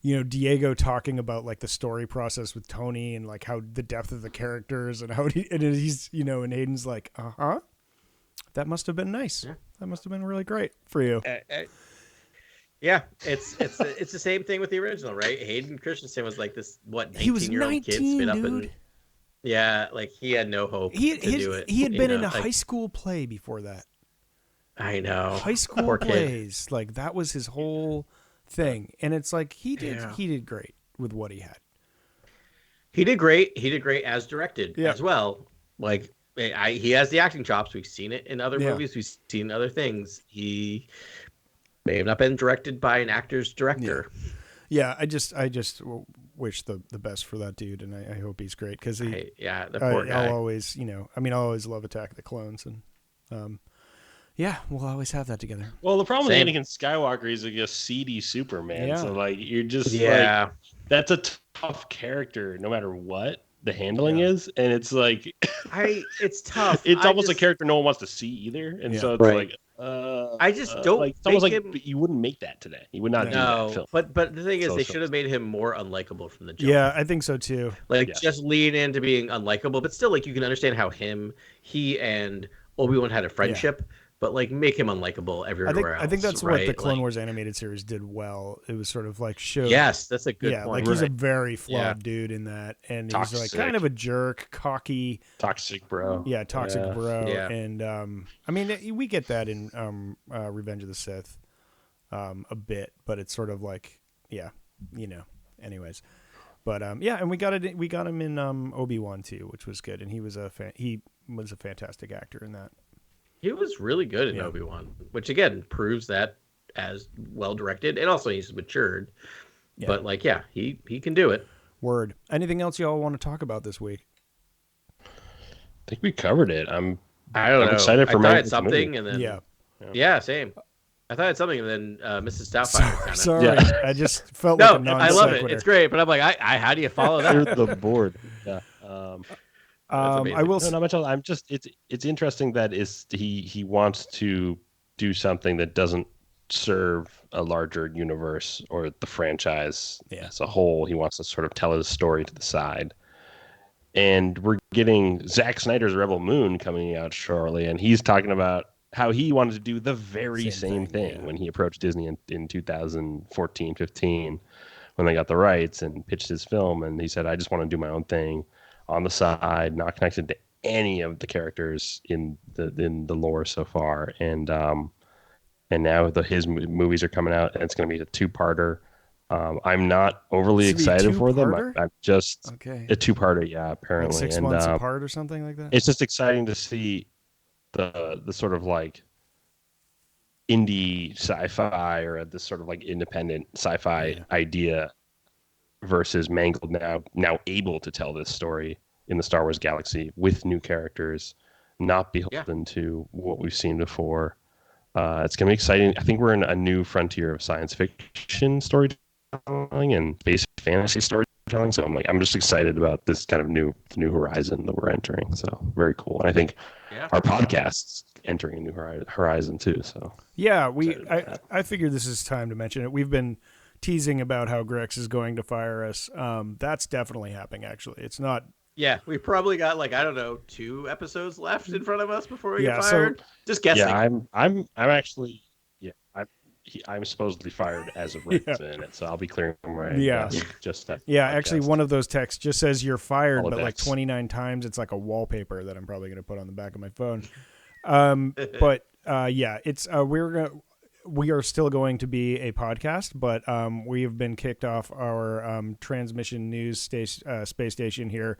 Diego talking about like the story process with Tony and like how the depth of the characters and how he's and Hayden's like, that must have been nice. Yeah. That must have been really great for you. Yeah, it's the same thing with the original, right? Hayden Christensen was like this 19-year-old kid spit up and like he had no hope to do it. He had been in a high school play before that. I know. High school plays, like that was his whole thing, and it's like he did great with what he had. He did great as directed as well. Like he has the acting chops. We've seen it in other movies. We've seen other things. He may have not been directed by an actor's director. Yeah, I just wish the best for that dude, and I hope he's great because the poor guy. I'll always I'll always love Attack of the Clones, and we'll always have that together. Well, the problem with Anakin Skywalker is like a seedy Superman. So like you're just like, that's a tough character no matter what the handling is, and it's like it's tough. It's almost a character no one wants to see either, and so it's like I just don't. It's almost like you wouldn't make that today. You would not do that film. But the thing is, they should have made him more unlikable from the jump. Yeah, I think so too. Just lean into being unlikable, but still, like you can understand how he and Obi-Wan had a friendship. But like make him unlikable everywhere else. I think that's what the Clone Wars animated series did well. It was sort of like showed. Yes, that's a good point. Like he's a very flawed dude in that, and he's like kind of a jerk, cocky, toxic bro. Yeah, toxic bro. Yeah. And I mean we get that in Revenge of the Sith a bit, but it's sort of like anyways. But and we got him in Obi-Wan too, which was good, and he was a fantastic actor in that. He was really good in Obi-Wan, which again proves that as well directed, and also he's matured. Yeah. But he can do it. Word. Anything else y'all want to talk about this week? I think we covered it. I'm excited for I had something, and then same. I thought I had something, and then Mrs. Doubtfire. Sorry, I just felt like a non-sequitur. I love it. It's great, but I'm like, how do you follow that? the board. Yeah. I will. No, not much else. I'm just. It's interesting that he wants to do something that doesn't serve a larger universe or the franchise as a whole. He wants to sort of tell his story to the side, and we're getting Zack Snyder's Rebel Moon coming out shortly, and he's talking about how he wanted to do the very same thing when he approached Disney in 2014-15 when they got the rights and pitched his film, and he said, "I just want to do my own thing." On the side, not connected to any of the characters in the lore so far, and now his movies are coming out, and it's going to be a two-parter. I'm not overly excited for them. I'm just a two-parter, apparently, like 6 months apart or something like that. It's just exciting to see the sort of like indie sci-fi or this sort of like independent sci-fi idea versus Mangold now able to tell this story in the Star Wars galaxy with new characters, not beholden to what we've seen before. It's going to be exciting. I think we're in a new frontier of science fiction storytelling and space fantasy storytelling. So I'm just excited about this kind of new horizon that we're entering. So very cool. And I think our podcasts entering a new horizon too. So Yeah, excited about that. I figured this is time to mention it. We've been teasing about how Grex is going to fire us. That's definitely happening. Actually, it's not. Yeah, we probably got like, I don't know, 2 episodes left in front of us before we Yeah, get so- fired. Just guessing. Yeah, I'm actually I'm supposedly fired as of right minute, so I'll be clearing my just that. Yeah, actually, podcast. one of those texts just says you're fired, but like Holodex. 29 times. It's like a wallpaper that I'm probably going to put on the back of my phone. But yeah, it's we are still going to be a podcast, but we have been kicked off our transmission news space station here.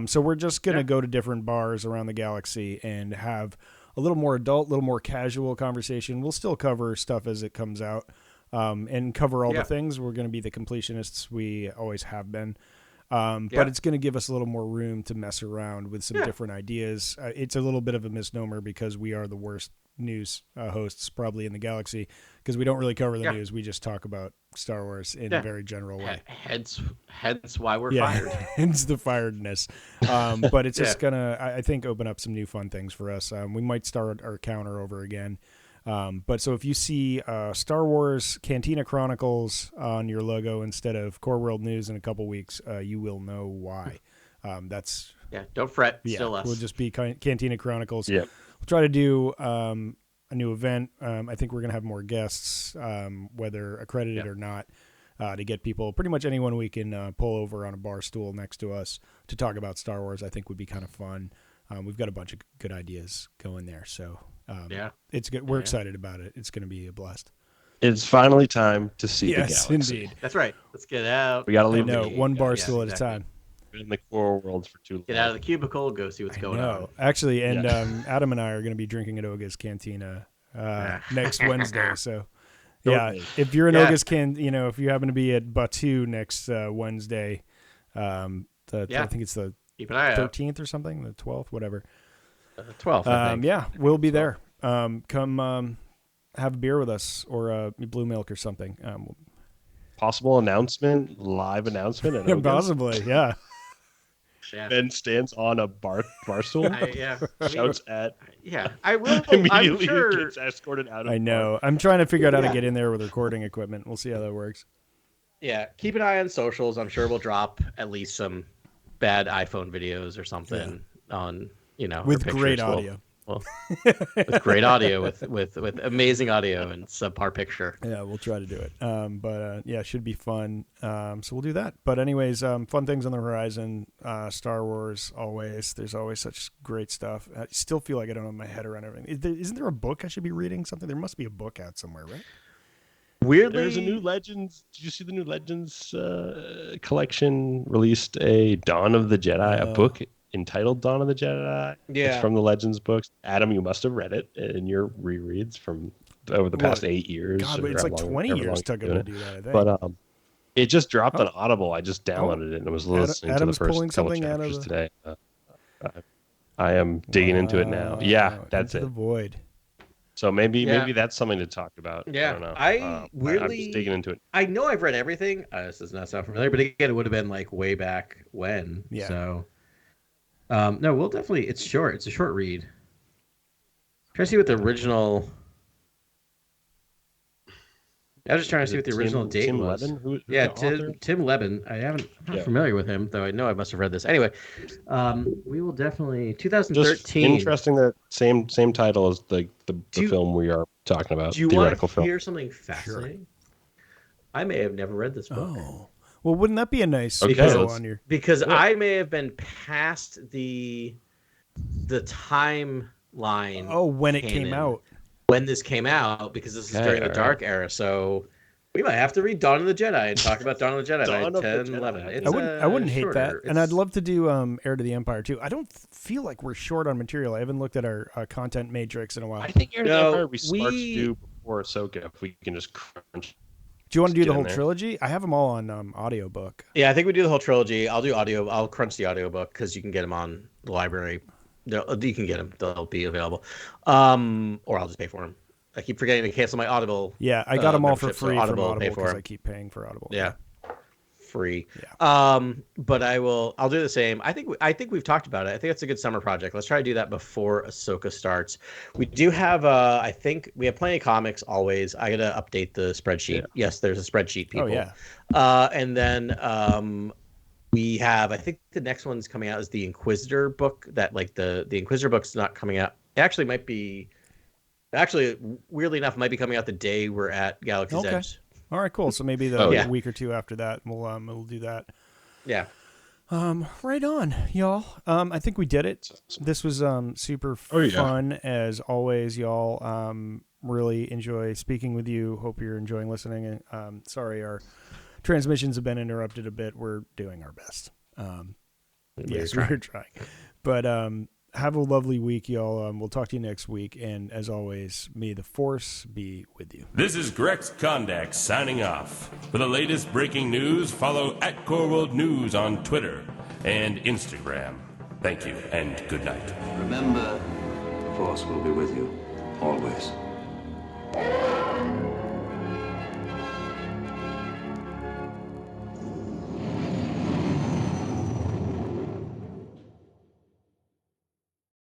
So we're just going to go to different bars around the galaxy and have a little more adult, a little more casual conversation. We'll still cover stuff as it comes out and cover all the things. We're going to be the completionists we always have been. But it's going to give us a little more room to mess around with some different ideas. It's a little bit of a misnomer because we are the worst news hosts probably in the galaxy because we don't really cover the news. We just talk about Star Wars in a very general way. Hence why we're fired. Hence the firedness. But it's just going to, I think, open up some new fun things for us. We might start our counter over again. But so if you see Star Wars Cantina Chronicles on your logo instead of Core World News in a couple weeks, you will know why. That's don't fret. Still us. We'll just be Cantina Chronicles. Yeah. We'll try to do a new event. I think we're gonna have more guests, whether accredited or not, to get people. Pretty much anyone we can pull over on a bar stool next to us to talk about Star Wars. I think would be kind of fun. We've got a bunch of good ideas going there. So. It's good. We're excited about it. It's going to be a blast. It's finally time to see the Yes, galaxy. indeed. That's right. Let's get out. We got to leave No, the one bar stool at a time. in the core world for too long. Get out of the cubicle. Go see what's going on. Actually, and Adam and I are going to be drinking at Oga's Cantina next Wednesday. So, if you're in Oga's if you happen to be at Batu next Wednesday, I think it's the Keep an eye out. 13th or something, the 12th, whatever. 12th. I think. Yeah, we'll be there. Come have a beer with us or blue milk or something. Possible live announcement. At Oga's. Possibly, yeah. Ben stands on a bar stool. Shouts at. Yeah, I will. Immediately I'm sure. gets escorted out of. I know. I'm trying to figure out how to get in there with recording equipment. We'll see how that works. Yeah, keep an eye on socials. I'm sure we'll drop at least some bad iPhone videos or something on. With great audio. With great audio, with amazing audio and subpar picture. Yeah, we'll try to do it. But it should be fun. So we'll do that. But anyways, fun things on the horizon. Star Wars, always. There's always such great stuff. I still feel like I don't have my head around everything. Isn't there a book I should be reading? Something? There must be a book out somewhere, right? Weirdly, there's a new Legends. Did you see the new Legends collection? Released a Dawn of the Jedi, a book entitled Dawn of the Jedi. Yeah. It's from the Legends books. Adam, you must have read it in your rereads from over the past 8 years. God, but it's like 20 years took him to do that, I think. But it just dropped on Audible. I just downloaded it and was listening to the first couple chapters today. I am digging into it now. Yeah, that's into it. The void. So maybe that's something to talk about. Yeah, I don't know. I weirdly I'm just digging into it. I know I've read everything. This does not sound familiar, but again, it would have been like way back when. Yeah. So, no, we'll definitely. It's short. It's a short read. Try to see what the original. I was just trying to see what the original date Tim was. Levin? Who's Yeah, the author? Tim Levin. I'm not familiar with him, though I know I must have read this. Anyway, we will definitely 2013. Just interesting that same title as the film we are talking about. Do you want theoretical to film. hear something fascinating? I may have never read this book. Oh. Well, wouldn't that be a nice Okay, on your... Because I may have been past the timeline. Oh, when it came out. When this came out, because this is during the Dark Era, so we might have to read Dawn of the Jedi and talk about Dawn of the Jedi Dawn by of the 10, Jedi. 11. I wouldn't hate that, shorter. and I'd love to do Heir to the Empire too. I don't feel like we're short on material. I haven't looked at our content matrix in a while. I think Heir to the Empire we smart to do before Ahsoka if we can just crunch. Do you want to do the get in whole there. trilogy? I have them all on audiobook. Yeah, I think we do the whole trilogy. I'll do audio. I'll crunch the audiobook because you can get them on the library. You can get them. They'll be available. Or I'll just pay for them. I keep forgetting to cancel my Audible. Yeah, I got them all for membership, so free Audible from pay Audible for because them. I keep paying for Audible. Yeah. free. Yeah. But I'll do the same. I think we've talked about it. I think it's a good summer project. Let's try to do that before Ahsoka starts. We do have I think we have plenty of comics always. I gotta update the spreadsheet. Yeah. Yes, there's a spreadsheet, people. Oh yeah. And then we have, I think the next one's coming out is the Inquisitor book. That like the Inquisitor book's not coming out. It actually might be. Actually, weirdly enough, might be coming out the day we're at Galaxy's Edge. All right, cool. So maybe the week or two after that, we'll do that. Yeah. Right on, y'all. I think we did it. This was super fun as always, y'all. Really enjoy speaking with you. Hope you're enjoying listening. Sorry, our transmissions have been interrupted a bit. We're doing our best. Yes, we're trying. But have a lovely week, y'all. We'll talk to you next week. And as always, may the Force be with you. This is Grex Kondak signing off. For the latest breaking news, follow @CoreWorldNews on Twitter and Instagram. Thank you and good night. Remember, the Force will be with you, always.